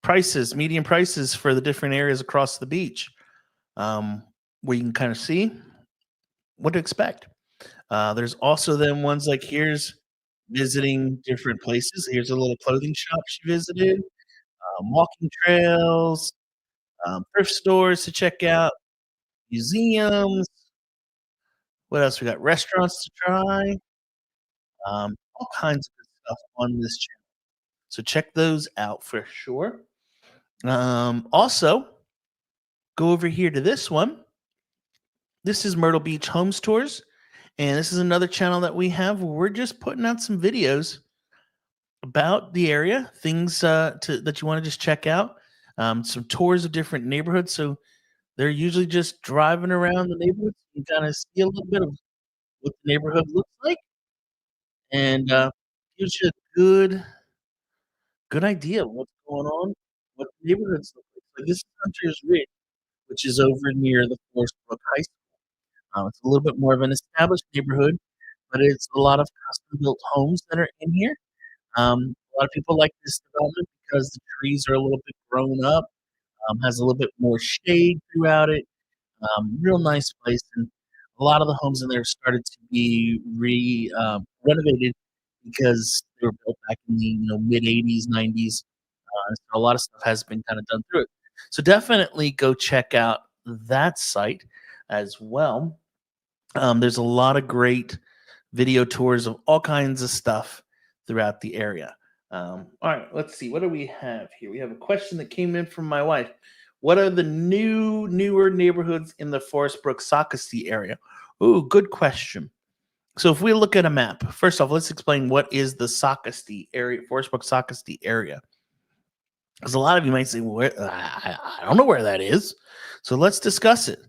prices, median prices for the different areas across the beach. um, where you can kind of see what to expect. There's also then ones like here's visiting different places. Here's a little clothing shop she visited, walking trails, thrift stores to check out, museums. What else we got? Restaurants to try, all kinds of good stuff on this channel. So check those out for sure. Also, go over here to this one. This is Myrtle Beach Homes Tours, and this is another channel that we have where we're just putting out some videos about the area, things that you want to just check out, some tours of different neighborhoods. So they're usually just driving around the neighborhoods and kind of see a little bit of what the neighborhood looks like, and gives you a good idea of what's going on, what the neighborhoods look like. So this is Hunter's Ridge, which is over near the Forest Brook High School. It's a little bit more of an established neighborhood, but it's a lot of custom built homes that are in here. A lot of people like this development because the trees are a little bit grown up, has a little bit more shade throughout it. Real nice place, and a lot of the homes in there started to be renovated because they were built back in the mid '80s, '90s. So a lot of stuff has been kind of done through it. So definitely go check out that site as well. There's a lot of great video tours of all kinds of stuff throughout the area. All right, let's see. What do we have here? We have a question that came in from my wife. What are the newer neighborhoods in the Forest Brook Socastee area? Ooh, good question. So if we look at a map, first off, let's explain what is the Socastee area, Forest Brook Socastee area. Because a lot of you might say, well, I don't know where that is. So let's discuss it.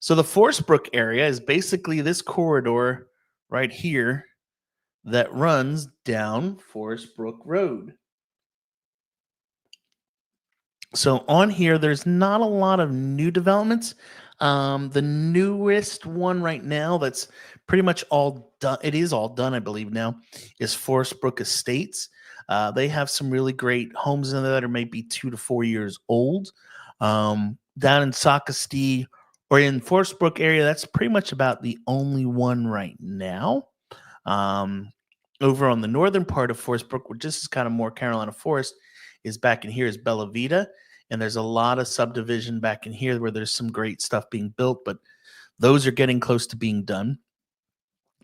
So the Forest Brook area is basically this corridor right here that runs down Forest Brook Road. So on here, there's not a lot of new developments. The newest one right now that's pretty much all done, it is all done, I believe now, is Forest Brook Estates. They have some really great homes in there that are maybe 2 to 4 years old. Down in Socastee or in Forest Brook area, that's pretty much about the only one right now. Over on the northern part of Forest Brook, which this is kind of more Carolina Forest, is back in here is Bella Vita. And there's a lot of subdivision back in here where there's some great stuff being built, but those are getting close to being done.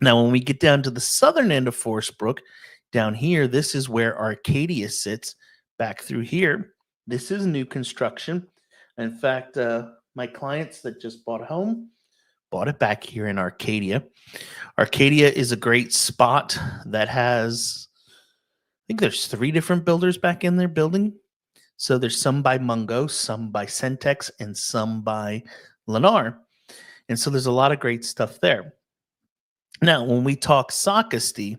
Now, when we get down to the southern end of Forest Brook, down here, this is where Arcadia sits back through here. This is new construction. In fact, my clients that just bought a home bought it back here in Arcadia. Arcadia is a great spot that has, I think there's 3 different builders back in there building. So there's some by Mungo, some by Centex, and some by Lennar. And so there's a lot of great stuff there. Now, when we talk Socastee,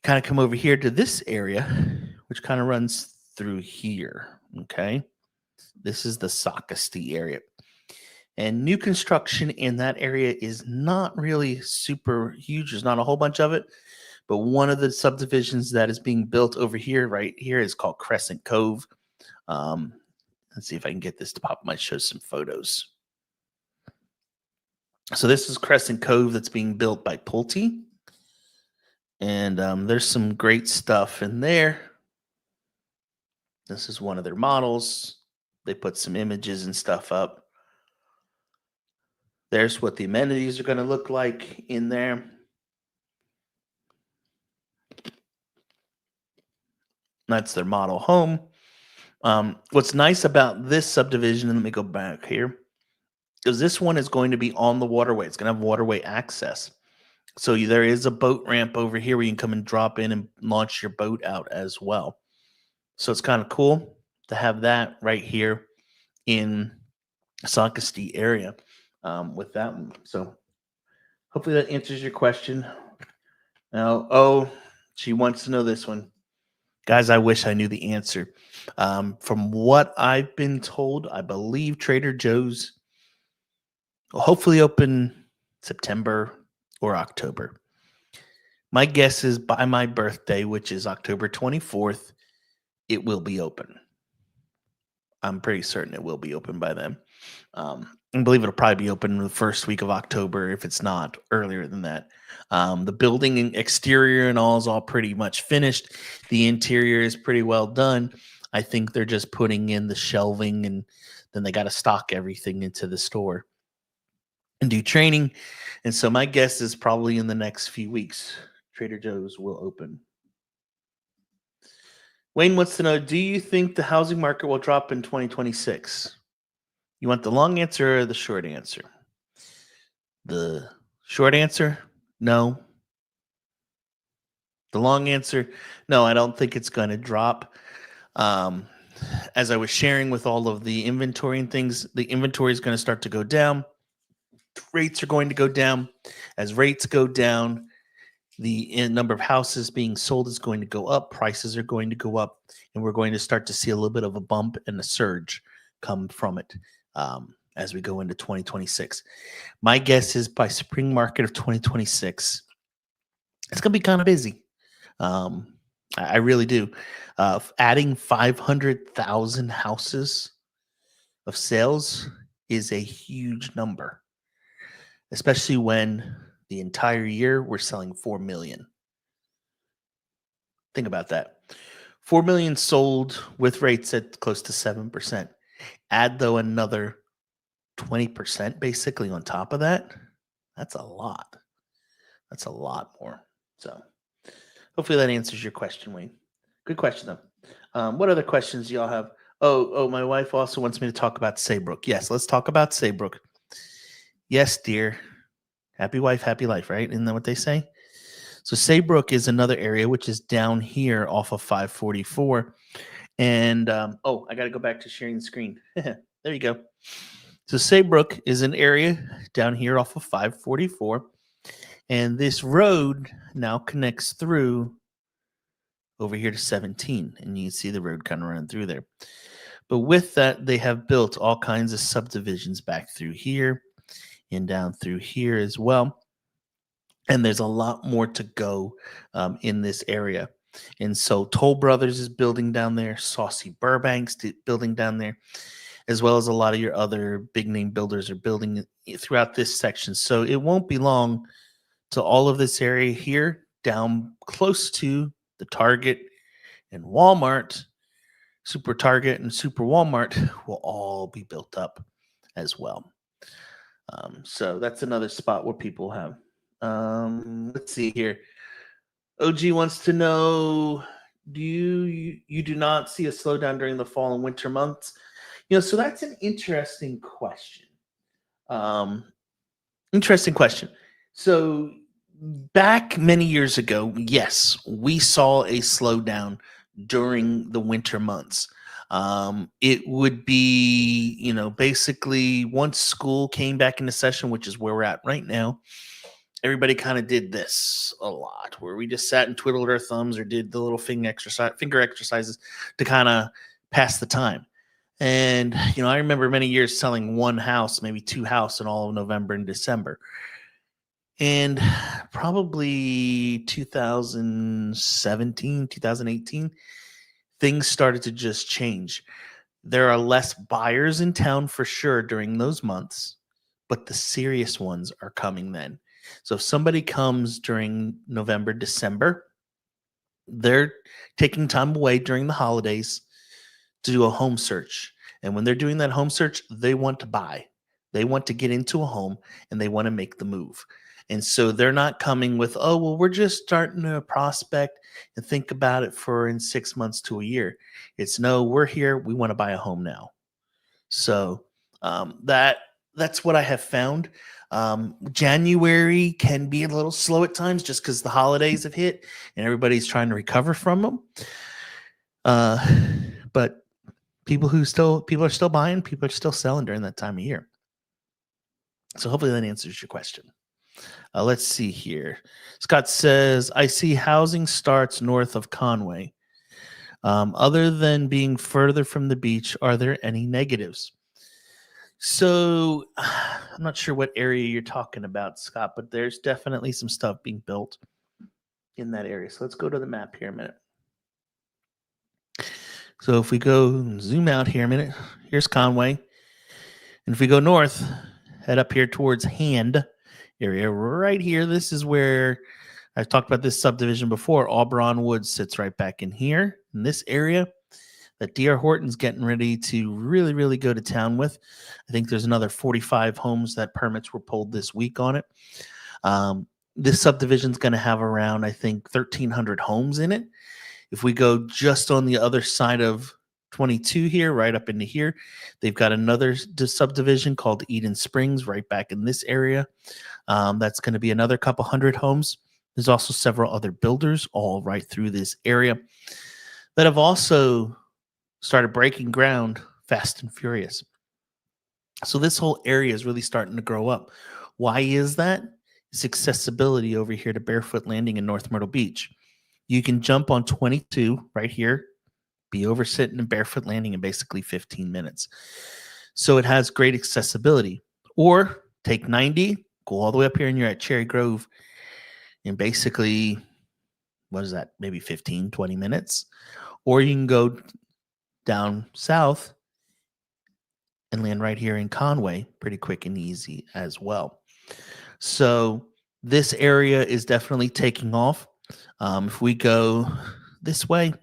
kind of come over here to this area, which kind of runs through here. Okay. This is the Socastee area. And new construction in that area is not really super huge. There's not a whole bunch of it. But one of the subdivisions that is being built over here, right here, is called Crescent Cove. Let's see if I can get this to pop. I might show some photos. So this is Crescent Cove that's being built by Pulte. And there's some great stuff in there. This is one of their models. They put some images and stuff up. There's what the amenities are going to look like in there. That's their model home. What's nice about this subdivision, and let me go back here, is this one is going to be on the waterway. It's going to have waterway access. So there is a boat ramp over here where you can come and drop in and launch your boat out as well. So it's kind of cool to have that right here in Socastee area with that one. So hopefully that answers your question. Now, oh, she wants to know this one. Guys, I wish I knew the answer. From what I've been told, I believe Trader Joe's will hopefully open September or October. My guess is by my birthday, which is October 24th, it will be open. I'm pretty certain it will be open by then. I believe it'll probably be open the first week of October if it's not earlier than that. The building and exterior and all is all pretty much finished. The interior is pretty well done. I think they're just putting in the shelving, and then they got to stock everything into the store and do training. And so my guess is probably in the next few weeks, Trader Joe's will open. Wayne wants to know, do you think the housing market will drop in 2026? You want the long answer or the short answer? The short answer, no. The long answer, no, I don't think it's going to drop. Um, as I was sharing with all of the inventory and things, the inventory is going to start to go down. Rates are going to go down. As rates go down, the number of houses being sold is going to go up. Prices are going to go up, and we're going to start to see a little bit of a bump and a surge come from it as we go into 2026. My guess is by spring market of 2026, it's going to be kind of busy. I really do. Adding 500,000 houses of sales is a huge number, especially when the entire year we're selling 4 million. Think about that. 4 million sold with rates at close to 7%. Add, though, another 20% basically on top of that. That's a lot. That's a lot more. So hopefully that answers your question, Wayne. Good question, though. What other questions do y'all have? Oh, my wife also wants me to talk about Saybrook. Yes, let's talk about Saybrook. Yes, dear. Happy wife, happy life, right? Isn't that what they say? So Saybrook is another area which is down here off of 544. And I got to go back to sharing the screen. There you go. So Saybrook is an area down here off of 544. And this road now connects through over here to 17. And you can see the road kind of running through there. But with that, they have built all kinds of subdivisions back through here and down through here as well. And there's a lot more to go in this area. And so Toll Brothers is building down there, Saucy Burbank's building down there, as well as a lot of your other big name builders are building throughout this section. So it won't be long to all of this area here down close to the Target and Walmart, Super Target and Super Walmart will all be built up as well. So that's another spot where people have. Let's see here. OG wants to know, do you do not see a slowdown during the fall and winter months? So that's an interesting question. Interesting question. So back many years ago, yes, we saw a slowdown during the winter months. It would be, basically once school came back into session, which is where we're at right now, everybody kind of did this a lot, where we just sat and twiddled our thumbs or did the little finger exercises to kind of pass the time. And, I remember many years selling one house, maybe two houses in all of November and December. And probably 2017, 2018, things started to just change. There are less buyers in town for sure during those months, but the serious ones are coming then. So if somebody comes during November, December, they're taking time away during the holidays to do a home search. And when they're doing that home search, they want to buy. They want to get into a home and they want to make the move. And so they're not coming with, oh, well, we're just starting to prospect and think about it for in 6 months to a year. It's no, we're here. We want to buy a home now. So that's what I have found. January can be a little slow at times just because the holidays have hit and everybody's trying to recover from them. But people are still buying, people are still selling during that time of year. So hopefully that answers your question. Let's see here. Scott says, I see housing starts north of Conway. Other than being further from the beach, are there any negatives? So I'm not sure what area you're talking about, Scott, but there's definitely some stuff being built in that area. So let's go to the map here a minute. So if we go zoom out here a minute, here's Conway. And if we go north, head up here towards Hand area right here. This is where I've talked about this subdivision before. Auberon Woods sits right back in here in this area that D.R. Horton's getting ready to really, really go to town with. I think there's another 45 homes that permits were pulled this week on it. This subdivision's going to have around, I think, 1,300 homes in it. If we go just on the other side of 22 here, right up into here, they've got another subdivision called Eden Springs right back in this area. That's going to be another couple hundred homes. There's also several other builders all right through this area that have also started breaking ground fast and furious. So this whole area is really starting to grow up. Why is that? It's accessibility over here to Barefoot Landing in North Myrtle Beach. You can jump on 22 right here, be over sitting in Barefoot Landing in basically 15 minutes. So it has great accessibility. Or take 90, go all the way up here and you're at Cherry Grove in basically, what is that, maybe 15, 20 minutes. Or you can go down south and land right here in Conway, pretty quick and easy as well. So this area is definitely taking off. If we go this way,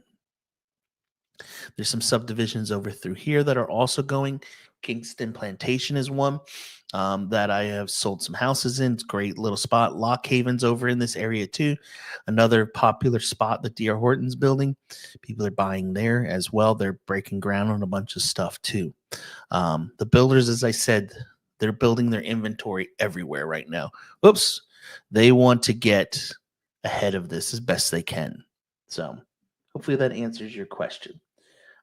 there's some subdivisions over through here that are also going. Kingston Plantation is one that I have sold some houses in. It's a great little spot. Lock Haven's over in this area too. Another popular spot that D.R. Horton's building. People are buying there as well. They're breaking ground on a bunch of stuff too. The builders, as I said, they're building their inventory everywhere right now. Oops. They want to get ahead of this as best they can. So hopefully that answers your question.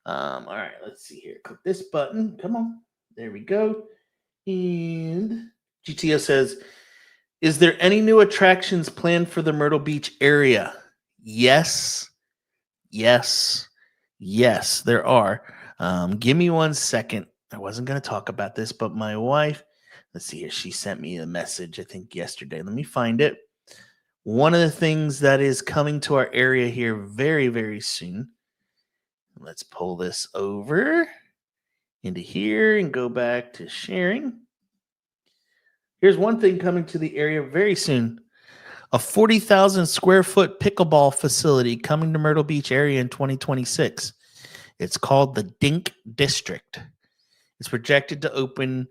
All right, let's see here. Click this button. Come on. There we go. And GTO says, is there any new attractions planned for the Myrtle Beach area? Yes, there are. Give me 1 second. I wasn't going to talk about this, but my wife, let's see here. She sent me a message, I think, yesterday. Let me find it. One of the things that is coming to our area here very, very soon. Let's pull this over into here and go back to sharing. Here's one thing coming to the area very soon. A 40,000 square foot pickleball facility coming to Myrtle Beach area in 2026. It's called the Dink District. It's projected to open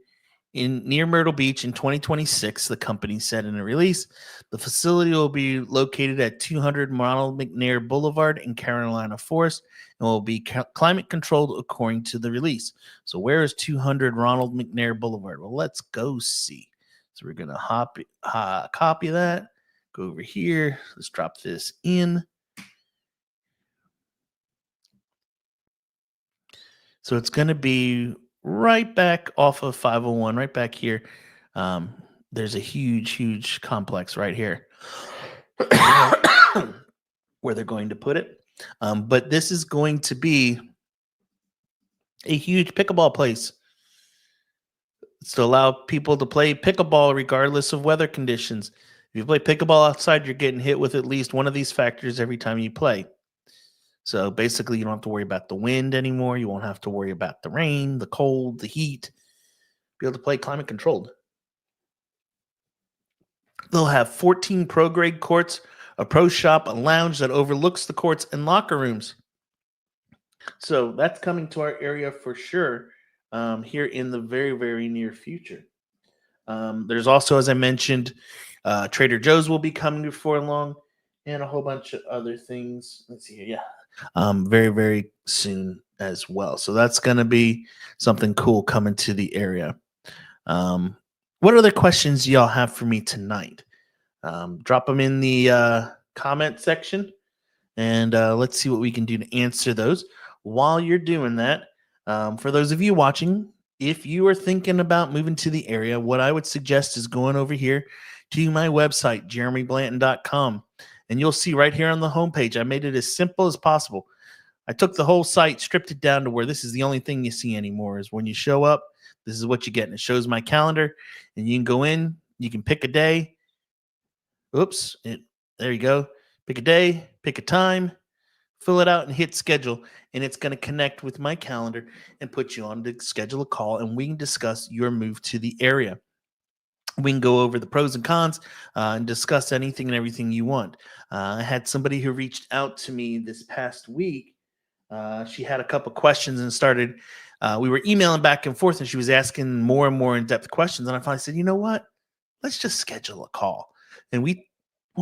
near Myrtle Beach in 2026, the company said in a release. The facility will be located at 200 Ronald McNair Boulevard in Carolina Forest and will be climate controlled according to the release. So where is 200 Ronald McNair Boulevard? Well, let's go see. So we're going to copy that, go over here. Let's drop this in. So it's going to be right back off of 501, right back here. There's a huge complex right here where they're going to put it. But this is going to be a huge pickleball place. It's to allow people to play pickleball regardless of weather conditions. If you play pickleball outside, you're getting hit with at least one of these factors every time you play. So basically, you don't have to worry about the wind anymore. You won't have to worry about the rain, the cold, the heat. Be able to play climate controlled. They'll have 14 pro grade courts, a pro shop, a lounge that overlooks the courts and locker rooms. So that's coming to our area for sure here in the very, very near future. There's also, as I mentioned, Trader Joe's will be coming before long and a whole bunch of other things. Let's see here. Yeah. Very, very soon as well. So that's going to be something cool coming to the area. What other questions y'all have for me tonight? Drop them in the comment section, and let's see what we can do to answer those. While you're doing that, for those of you watching, if you are thinking about moving to the area, what I would suggest is going over here to my website, jeremyblanton.com, and you'll see right here on the homepage, I made it as simple as possible. I took the whole site, stripped it down to where this is the only thing you see anymore is when you show up, this is what you get. And it shows my calendar, and you can go in, you can pick a day. Oops, there you go. Pick a day, pick a time, fill it out and hit schedule, and it's going to connect with my calendar and put you on to schedule a call, and we can discuss your move to the area. We can go over the pros and cons and discuss anything and everything you want. I had somebody who reached out to me this past week. She had a couple questions and started. We were emailing back and forth, and she was asking more and more in-depth questions. And I finally said, you know what? Let's just schedule a call. And we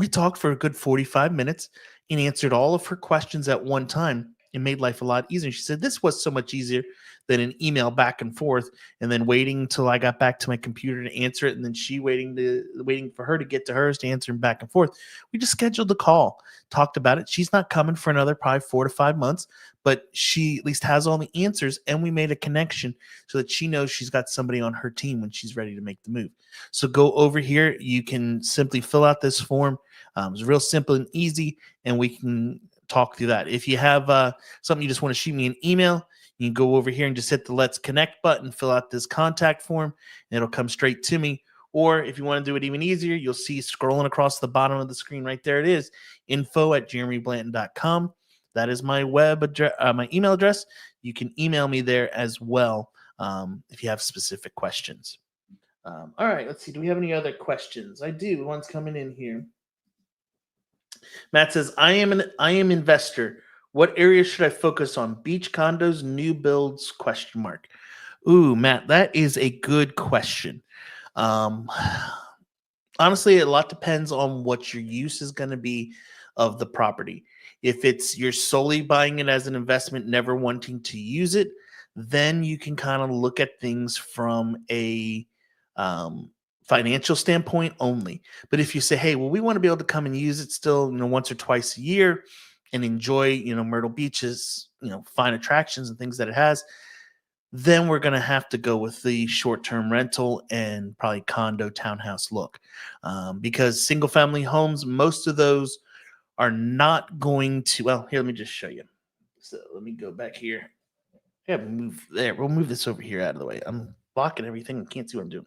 talked for a good 45 minutes and answered all of her questions at one time and made life a lot easier. She said this was so much easier than an email back and forth and then waiting until I got back to my computer to answer it, and then she waiting for her to get to hers to answer them back and forth. We just scheduled the call, talked about it. She's not coming for another probably 4 to 5 months, but she at least has all the answers, and we made a connection so that she knows she's got somebody on her team when she's ready to make the move. So go over here. You can simply fill out this form. It's real simple and easy, and we can talk through that. If you have something you just want to shoot me an email, you can go over here and just hit the Let's Connect button, fill out this contact form, and it'll come straight to me. Or if you want to do it even easier, you'll see scrolling across the bottom of the screen right there. It is info@jeremyblanton.com. That is my web address, my email address. You can email me there as well if you have specific questions. All right, let's see. Do we have any other questions? I do. One's coming in here. Matt says, I am investor. What area should I focus on? Beach condos, new builds, question mark. Ooh, Matt, that is a good question. Honestly, a lot depends on what your use is going to be of the property. If you're solely buying it as an investment, never wanting to use it, then you can kind of look at things from a financial standpoint only. But if you say, hey, well, we want to be able to come and use it still, once or twice a year and enjoy, Myrtle Beach's, fine attractions and things that it has, then we're going to have to go with the short-term rental and probably condo townhouse look. Because single-family homes, most of those are not going to, well, here, let me just show you. So let me go back here. Yeah, we'll move this over here out of the way. I'm blocking everything. I can't see what I'm doing.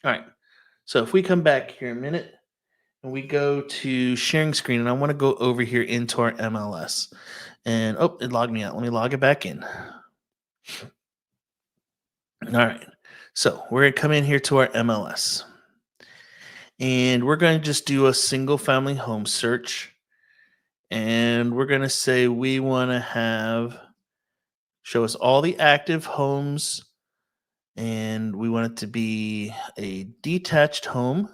All right. So if we come back here a minute and we go to sharing screen, and I want to go over here into our MLS. And it logged me out. Let me log it back in. All right. So we're going to come in here to our MLS. And we're going to just do a single family home search. And we're going to say we want to show us all the active homes. And we want it to be a detached home.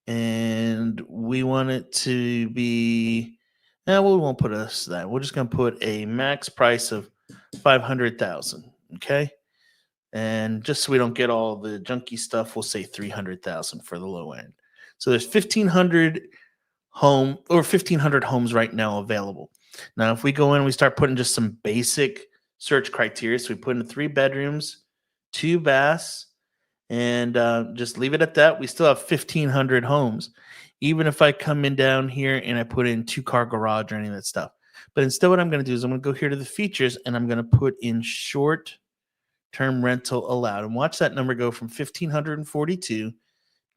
And we want it to be, we won't put us that. We're just going to put a max price of $500,000. Okay. And just so we don't get all the junky stuff, we'll say $300,000 for the low end. So there's 1,500 homes right now available. Now, if we go in and we start putting just some basic search criteria, so we put in 3 bedrooms, 2 baths, and just leave it at that, we still have 1,500 homes. Even if I come in down here and I put in 2-car garage or any of that stuff. But instead, what I'm going to do is I'm going to go here to the features, and I'm going to put in short-term rental allowed, and watch that number go from 1,542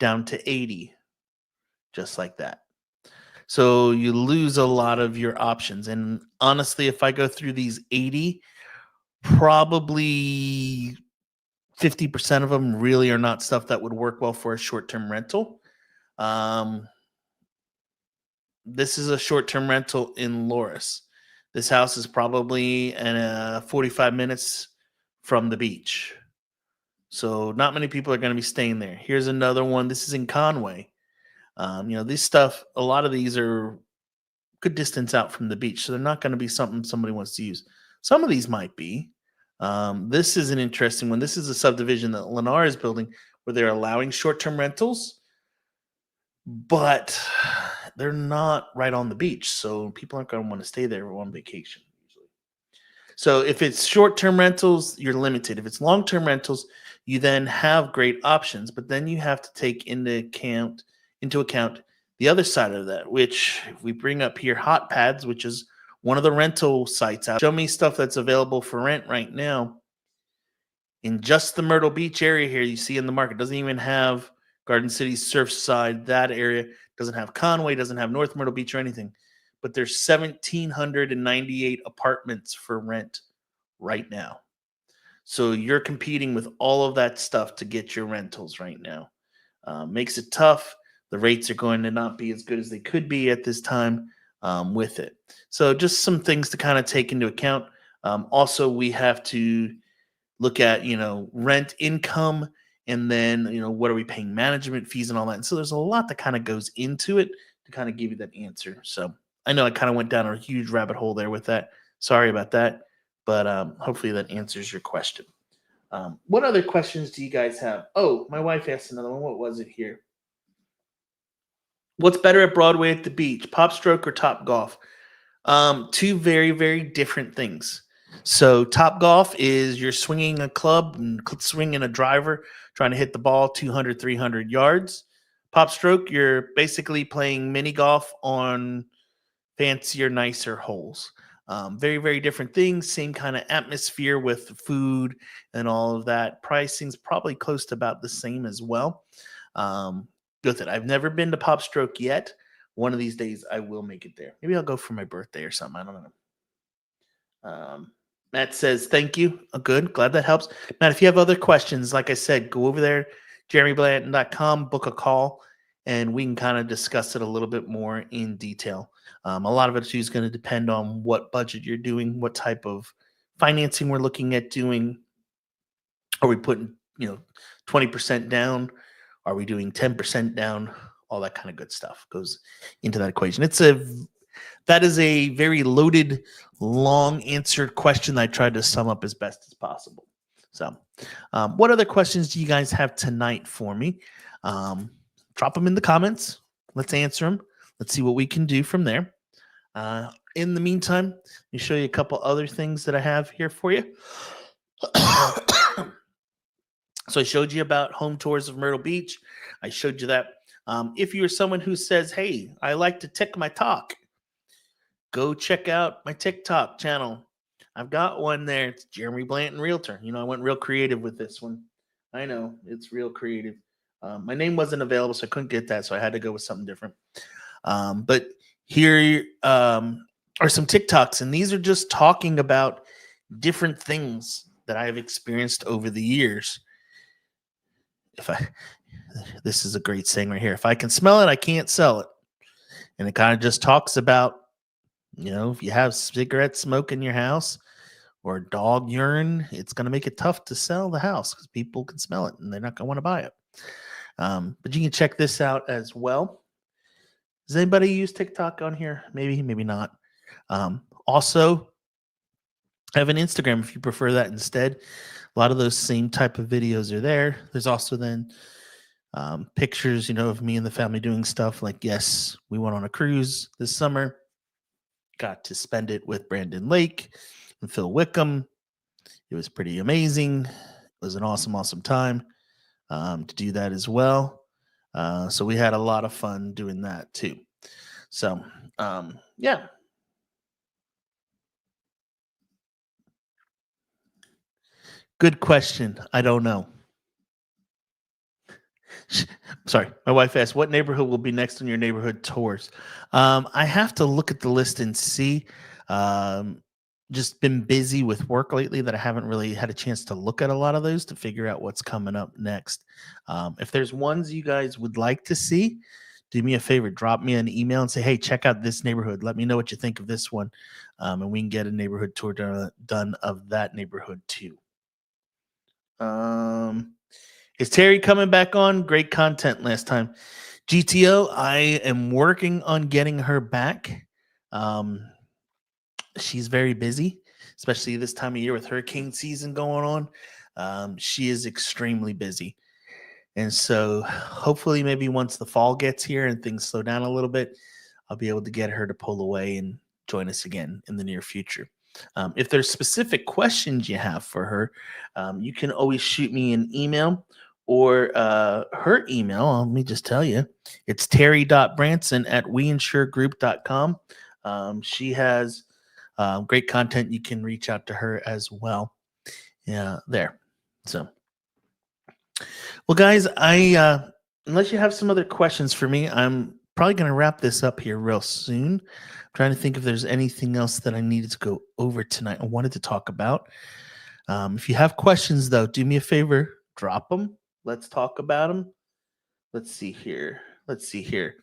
down to 80, just like that. So you lose a lot of your options. And honestly, if I go through these 80, probably 50% of them really are not stuff that would work well for a short-term rental. This is a short-term rental in Loris. This house is probably 45 minutes from the beach. So not many people are going to be staying there. Here's another one. This is in Conway. This stuff, a lot of these are good distance out from the beach. So they're not going to be something somebody wants to use. Some of these might be. This is an interesting one. This is a subdivision that Lennar is building where they're allowing short-term rentals, but they're not right on the beach. So people aren't going to want to stay there on vacation usually. So if it's short-term rentals, you're limited. If it's long-term rentals, you then have great options, but then you have to take into account the other side of that, which if we bring up here Hot Pads, which is one of the rental sites out. Show me stuff that's available for rent right now. In just the Myrtle Beach area here, you see in the market, doesn't even have Garden City, Surfside, that area. Doesn't have Conway, doesn't have North Myrtle Beach or anything. but there's 1,798 apartments for rent right now. So you're competing with all of that stuff to get your rentals right now. Makes it tough. The rates are going to not be as good as they could be at this time with it. So just some things to kind of take into account. Also, we have to look at, rent income, and then, what are we paying management fees and all that. And so there's a lot that kind of goes into it to kind of give you that answer. So I know I kind of went down a huge rabbit hole there with that. Sorry about that. But hopefully that answers your question. What other questions do you guys have? Oh, my wife asked another one. What was it here? What's better at Broadway at the beach, Pop Stroke or Top Golf? Two very, very different things. So Top Golf is you're swinging a club and swinging a driver, trying to hit the ball 200, 300 yards. Pop Stroke, you're basically playing mini golf on fancier, nicer holes. Very, very different things. Same kind of atmosphere with food and all of that. Pricing's probably close to about the same as well. With it, I've never been to Pop Stroke yet. One of these days, I will make it there. Maybe I'll go for my birthday or something. I don't know. Matt says, thank you. Good. Glad that helps. Matt, if you have other questions, like I said, go over there, jeremyblanton.com, book a call, and we can kind of discuss it a little bit more in detail. A lot of it is going to depend on what budget you're doing, what type of financing we're looking at doing. Are we putting, 20% down? Are we doing 10% down? All that kind of good stuff goes into that equation. That is a very loaded, long answered question that I tried to sum up as best as possible. So, what other questions do you guys have tonight for me? Drop them in the comments. Let's answer them. Let's see what we can do from there. In the meantime, let me show you a couple other things that I have here for you. So I showed you about home tours of Myrtle Beach. I showed you that. If you're someone who says, hey, I like to tick my talk, go check out my TikTok channel. I've got one there. It's Jeremy Blanton Realtor. I went real creative with this one. I know, it's real creative. My name wasn't available, so I couldn't get that, so I had to go with something different. But here are some TikToks, and these are just talking about different things that I have experienced over the years. This is a great saying right here. If I can smell it, I can't sell it. And it kind of just talks about, if you have cigarette smoke in your house or dog urine, it's going to make it tough to sell the house because people can smell it and they're not going to want to buy it. But you can check this out as well. Does anybody use TikTok on here? Maybe, maybe not. Also, I have an Instagram if you prefer that instead. A lot of those same type of videos are there. There's also then pictures, of me and the family doing stuff like, yes, we went on a cruise this summer. Got to spend it with Brandon Lake and Phil Wickham. It was pretty amazing. It was an awesome, awesome time to do that as well. So we had a lot of fun doing that too. So, yeah. Good question. I don't know. Sorry, my wife asked, what neighborhood will be next on your neighborhood tours? I have to look at the list and see. Just been busy with work lately that I haven't really had a chance to look at a lot of those to figure out what's coming up next. If there's ones you guys would like to see, do me a favor, drop me an email and say, hey, check out this neighborhood. Let me know what you think of this one. And we can get a neighborhood tour done of that neighborhood too. Is Terry coming back on? Great content last time. GTO, I am working on getting her back. She's very busy, especially this time of year with hurricane season going on. She is extremely busy. And so hopefully maybe once the fall gets here and things slow down a little bit, I'll be able to get her to pull away and join us again in the near future. If there's specific questions you have for her, you can always shoot me an email or her email. Let me just tell you, it's terry.branson@weinsuregroup.com. She has great content. You can reach out to her as well. Yeah, there. So, well, guys, I unless you have some other questions for me, I'm probably going to wrap this up here real soon. I'm trying to think if there's anything else that I needed to go over tonight. I wanted to talk about. If you have questions, though, do me a favor, drop them. Let's talk about them. Let's see here. Let's see here.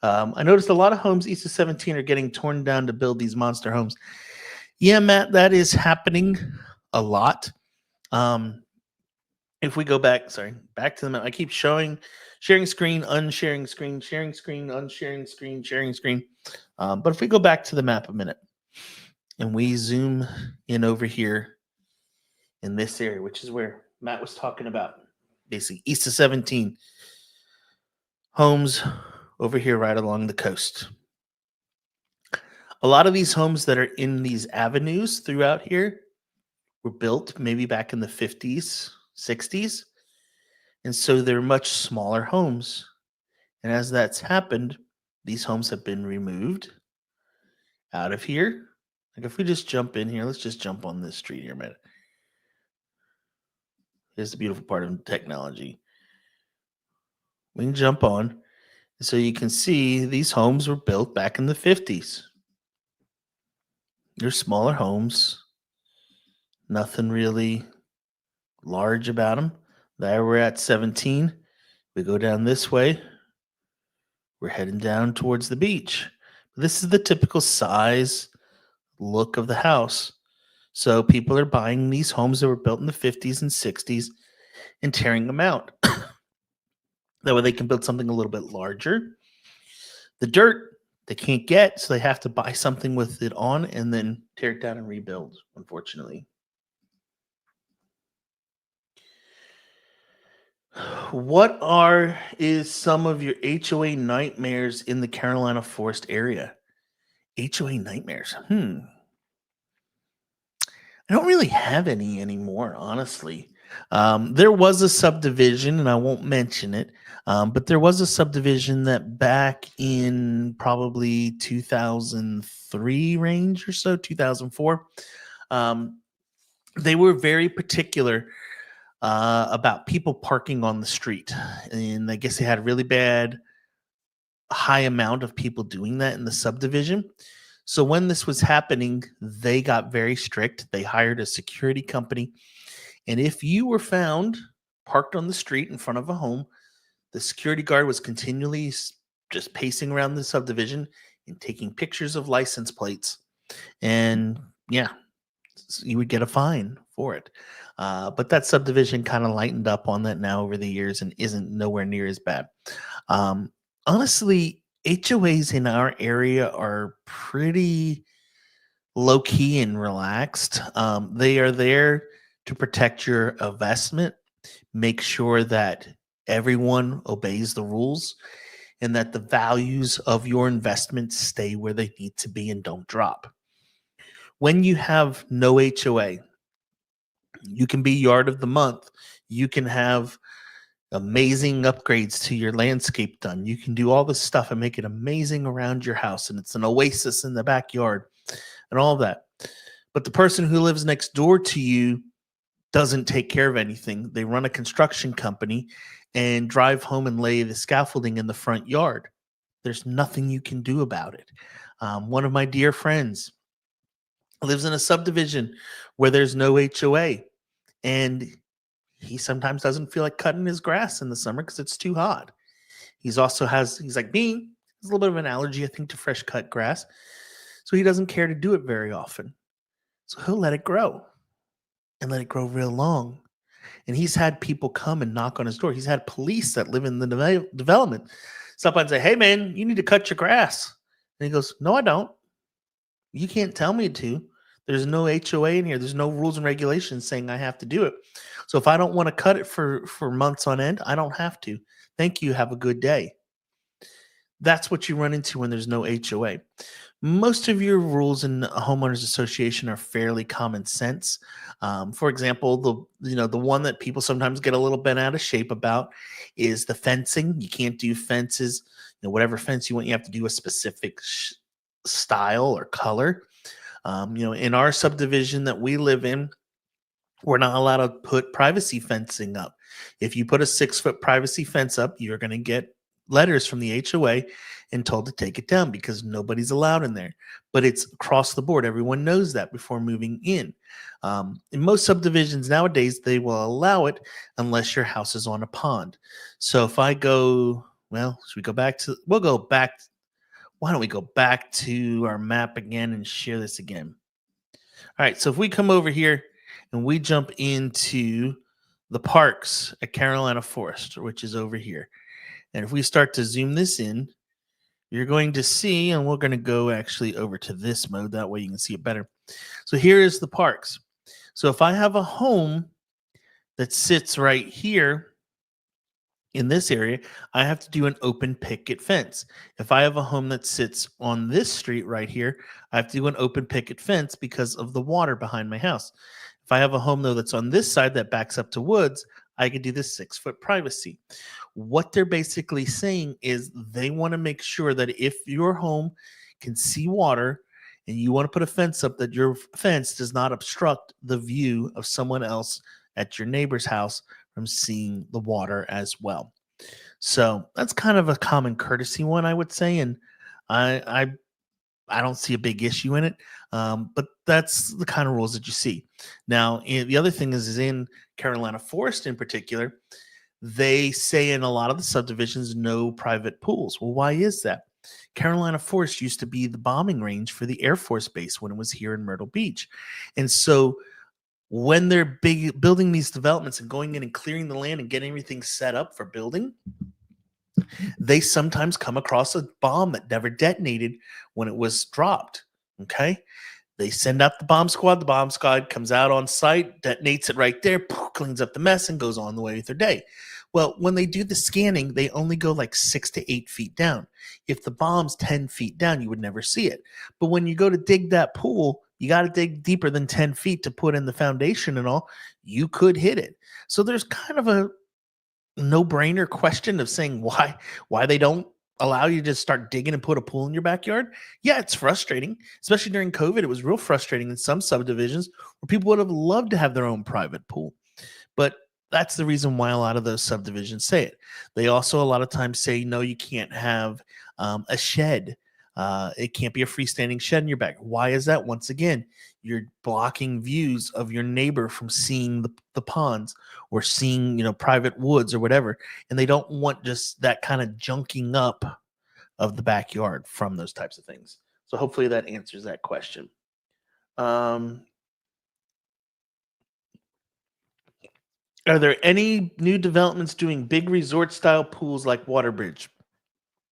I noticed a lot of homes east of 17 are getting torn down to build these monster homes. Yeah, Matt, that is happening a lot. If we go back, back to the map. I keep sharing screen, unsharing screen, sharing screen, unsharing screen, sharing screen. But if we go back to the map a minute and we zoom in over here in this area, which is where Matt was talking about, basically east of 17, homes over here right along the coast. A lot of these homes that are in these avenues throughout here were built maybe back in the 50s, 60s. And so they're much smaller homes. And as that's happened, these homes have been removed out of here. Like if we just jump in here, let's just jump on this street here a minute. Here's the beautiful part of technology. We can jump on. So you can see these homes were built back in the 50s. They're smaller homes. Nothing really large about them. There we're at 17. We go down this way. We're heading down towards the beach. This is the typical size, look of the house. So people are buying these homes that were built in the 50s and 60s and tearing them out. That way they can build something a little bit larger. The dirt they can't get, so they have to buy something with it on and then tear it down and rebuild, unfortunately. What is some of your HOA nightmares in the Carolina Forest area? HOA nightmares. I don't really have any anymore, honestly. There was a subdivision, and I won't mention it, but there was a subdivision that back in probably 2003 range or so, 2004, they were very particular about people parking on the street. And I guess they had a really bad high amount of people doing that in the subdivision. So when this was happening, they got very strict. They hired a security company. And if you were found parked on the street in front of a home, the security guard was continually just pacing around the subdivision and taking pictures of license plates. And yeah, you would get a fine for it. But that subdivision kind of lightened up on that now over the years and isn't nowhere near as bad. Honestly, HOAs in our area are pretty low key and relaxed. They are there to protect your investment, make sure that everyone obeys the rules, and that the values of your investment stay where they need to be and don't drop. When you have no HOA, you can be yard of the month. You can have amazing upgrades to your landscape done. You can do all this stuff and make it amazing around your house. And it's an oasis in the backyard and all that. But the person who lives next door to you doesn't take care of anything. They run a construction company and drive home and lay the scaffolding in the front yard. There's nothing you can do about it. One of my dear friends lives in a subdivision where there's no HOA, and he sometimes doesn't feel like cutting his grass in the summer because it's too hot. He's like me, he's a little bit of an allergy, I think, to fresh cut grass. So he doesn't care to do it very often. So he'll let it grow and let it grow real long. And he's had people come and knock on his door. He's had police that live in the development stop by and say, "Hey, man, you need to cut your grass." And he goes, "No, I don't. You can't tell me to. There's no HOA in here. There's no rules and regulations saying I have to do it. So if I don't want to cut it for months on end, I don't have to. Thank you. Have a good day." That's what you run into when there's no HOA. Most of your rules in a homeowners association are fairly common sense. For example, the one that people sometimes get a little bent out of shape about is the fencing. You can't do fences. Whatever fence you want, you have to do a specific style or color. In our subdivision that we live in, we're not allowed to put privacy fencing up. If you put a 6-foot privacy fence up, you're going to get letters from the HOA and told to take it down because nobody's allowed in there. But it's across the board. Everyone knows that before moving in. In most subdivisions nowadays, they will allow it unless your house is on a pond. So if I go, well, should we go back to, we'll go back. Why don't we go back to our map again and share this again? All right. So if we come over here and we jump into the parks at Carolina Forest, which is over here. And if we start to zoom this in, you're going to see, and we're going to go actually over to this mode. That way you can see it better. So here is the parks. So if I have a home that sits right here in this area, I have to do an open picket fence. If I have a home that sits on this street right here, I have to do an open picket fence because of the water behind my house. If I have a home, though, that's on this side that backs up to woods, I could do the 6-foot privacy. What they're basically saying is they want to make sure that if your home can see water and you want to put a fence up, that your fence does not obstruct the view of someone else at your neighbor's house from seeing the water as well. So that's kind of a common courtesy one, I would say, and I don't see a big issue in it, but that's the kind of rules that you see. Now, the other thing is in Carolina Forest in particular, they say in a lot of the subdivisions, no private pools. Well, why is that? Carolina Forest used to be the bombing range for the Air Force Base when it was here in Myrtle Beach. And so when they're building these developments and going in and clearing the land and getting everything set up for building, they sometimes come across a bomb that never detonated when it was dropped. Okay. They send out the bomb squad. The bomb squad comes out on site, detonates it right there, cleans up the mess, and goes on the way with their day. Well, when they do the scanning, they only go like 6 to 8 feet down. If the bomb's 10 feet down, you would never see it. But when you go to dig that pool, you got to dig deeper than 10 feet to put in the foundation and all. You could hit it. So there's kind of a no-brainer question of saying why they don't allow you to start digging and put a pool in your backyard. Yeah, it's frustrating, especially during COVID. It was real frustrating in some subdivisions where people would have loved to have their own private pool. But that's the reason why a lot of those subdivisions say it. They also a lot of times say, no, you can't have a shed. It can't be a freestanding shed in your back. Why is that? Once again, you're blocking views of your neighbor from seeing the ponds or seeing, private woods or whatever. And they don't want just that kind of junking up of the backyard from those types of things. So hopefully that answers that question. Are there any new developments doing big resort style pools like Waterbridge?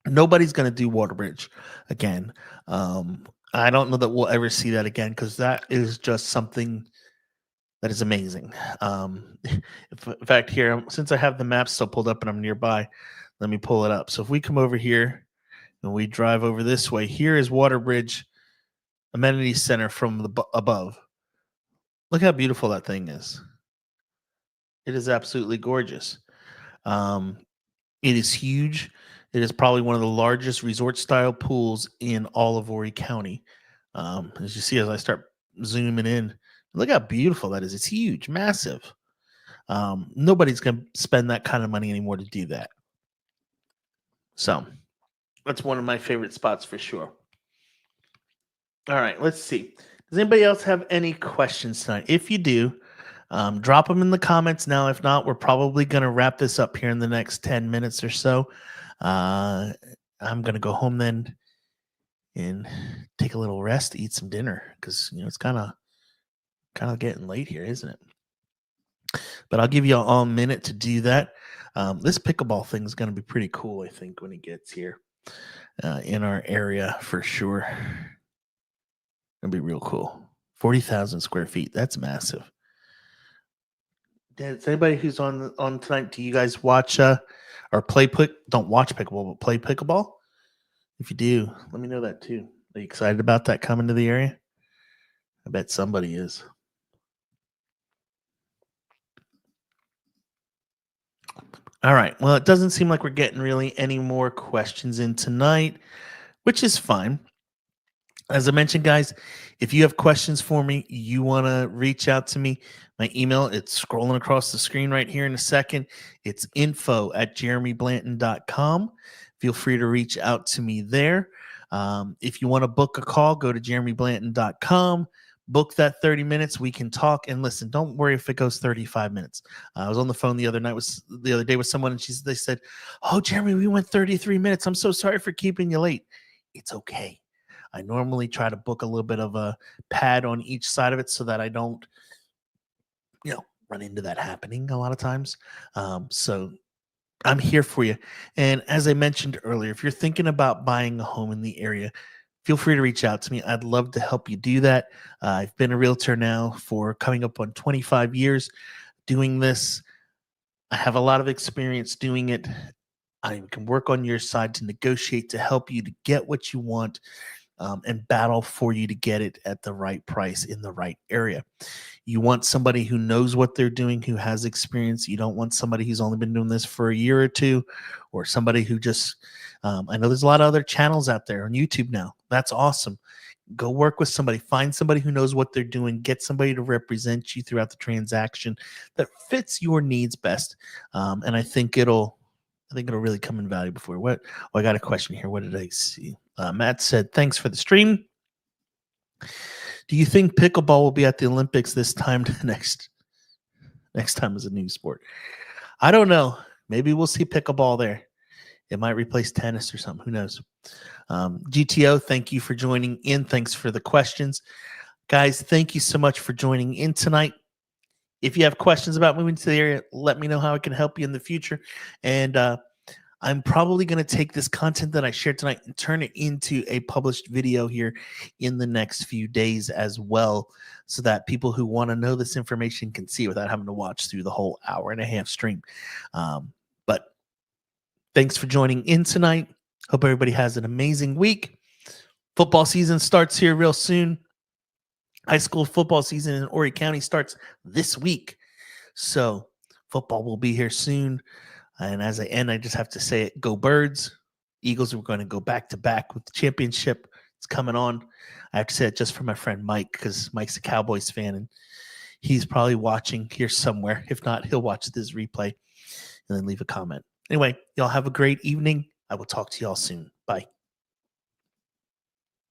Nobody's going to do Waterbridge again. I don't know that we'll ever see that again because that is just something that is amazing. In fact, here, since I have the map still pulled up and I'm nearby, let me pull it up. So if we come over here and we drive over this way, here is Waterbridge Amenity Center from above. Look how beautiful that thing is. It is absolutely gorgeous. It is huge. It is probably one of the largest resort-style pools in all of Horry County. As you see, as I start zooming in, look how beautiful that is. It's huge, massive. Nobody's going to spend that kind of money anymore to do that. So that's one of my favorite spots for sure. All right, let's see. Does anybody else have any questions tonight? If you do, drop them in the comments now. If not, we're probably going to wrap this up here in the next 10 minutes or so. I'm going to go home then and take a little rest, eat some dinner because, it's kind of getting late here, isn't it? But I'll give you all a minute to do that. This pickleball thing is going to be pretty cool, I think, when it gets here in our area for sure. It'll be real cool. 40,000 square feet. That's massive. Does anybody who's on tonight, do you guys watch or play don't watch pickleball, but play pickleball? If you do, let me know that too. Are you excited about that coming to the area? I bet somebody is. All right. Well, it doesn't seem like we're getting really any more questions in tonight, which is fine. As I mentioned, guys, if you have questions for me, you want to reach out to me, my email, it's scrolling across the screen right here in a second. It's info@jeremyblanton.com. feel free to reach out to me there. If you want to book a call, go to jeremyblanton.com. Book that 30 minutes. We can talk. And listen, don't worry if it goes 35 minutes. I was on the phone the other day with someone, and they said, "Oh, Jeremy, we went 33 minutes. I'm so sorry for keeping you late." It's okay. I normally try to book a little bit of a pad on each side of it so that I don't, run into that happening a lot of times. So I'm here for you. And as I mentioned earlier, if you're thinking about buying a home in the area, feel free to reach out to me. I'd love to help you do that. I've been a realtor now for coming up on 25 years doing this. I have a lot of experience doing it. I can work on your side to negotiate to help you to get what you want, and battle for you to get it at the right price in the right area. You want somebody who knows what they're doing, who has experience. You don't want somebody who's only been doing this for a year or two, or somebody who just, I know there's a lot of other channels out there on YouTube now. That's awesome. Go work with somebody, find somebody who knows what they're doing, get somebody to represent you throughout the transaction that fits your needs best. And I think it'll really come in valuable for you. What? Oh, I got a question here. What did I see? Matt said, "Thanks for the stream. Do you think pickleball will be at the Olympics this time next time as a new sport?" I don't know. Maybe we'll see pickleball there. It might replace tennis or something. Who knows? GTO, thank you for joining in. Thanks for the questions. Guys, thank you so much for joining in tonight. If you have questions about moving to the area, let me know how I can help you in the future. And I'm probably going to take this content that I shared tonight and turn it into a published video here in the next few days as well, so that people who want to know this information can see it without having to watch through the whole hour-and-a-half stream. But thanks for joining in tonight. Hope everybody has an amazing week. Football season starts here real soon. High school football season in Horry County starts this week. So football will be here soon. And as I end, I just have to say it. Go Birds. Eagles are going to go back-to-back with the championship. It's coming on. I have to say it just for my friend Mike, because Mike's a Cowboys fan, and he's probably watching here somewhere. If not, he'll watch this replay and then leave a comment. Anyway, y'all have a great evening. I will talk to y'all soon. Bye.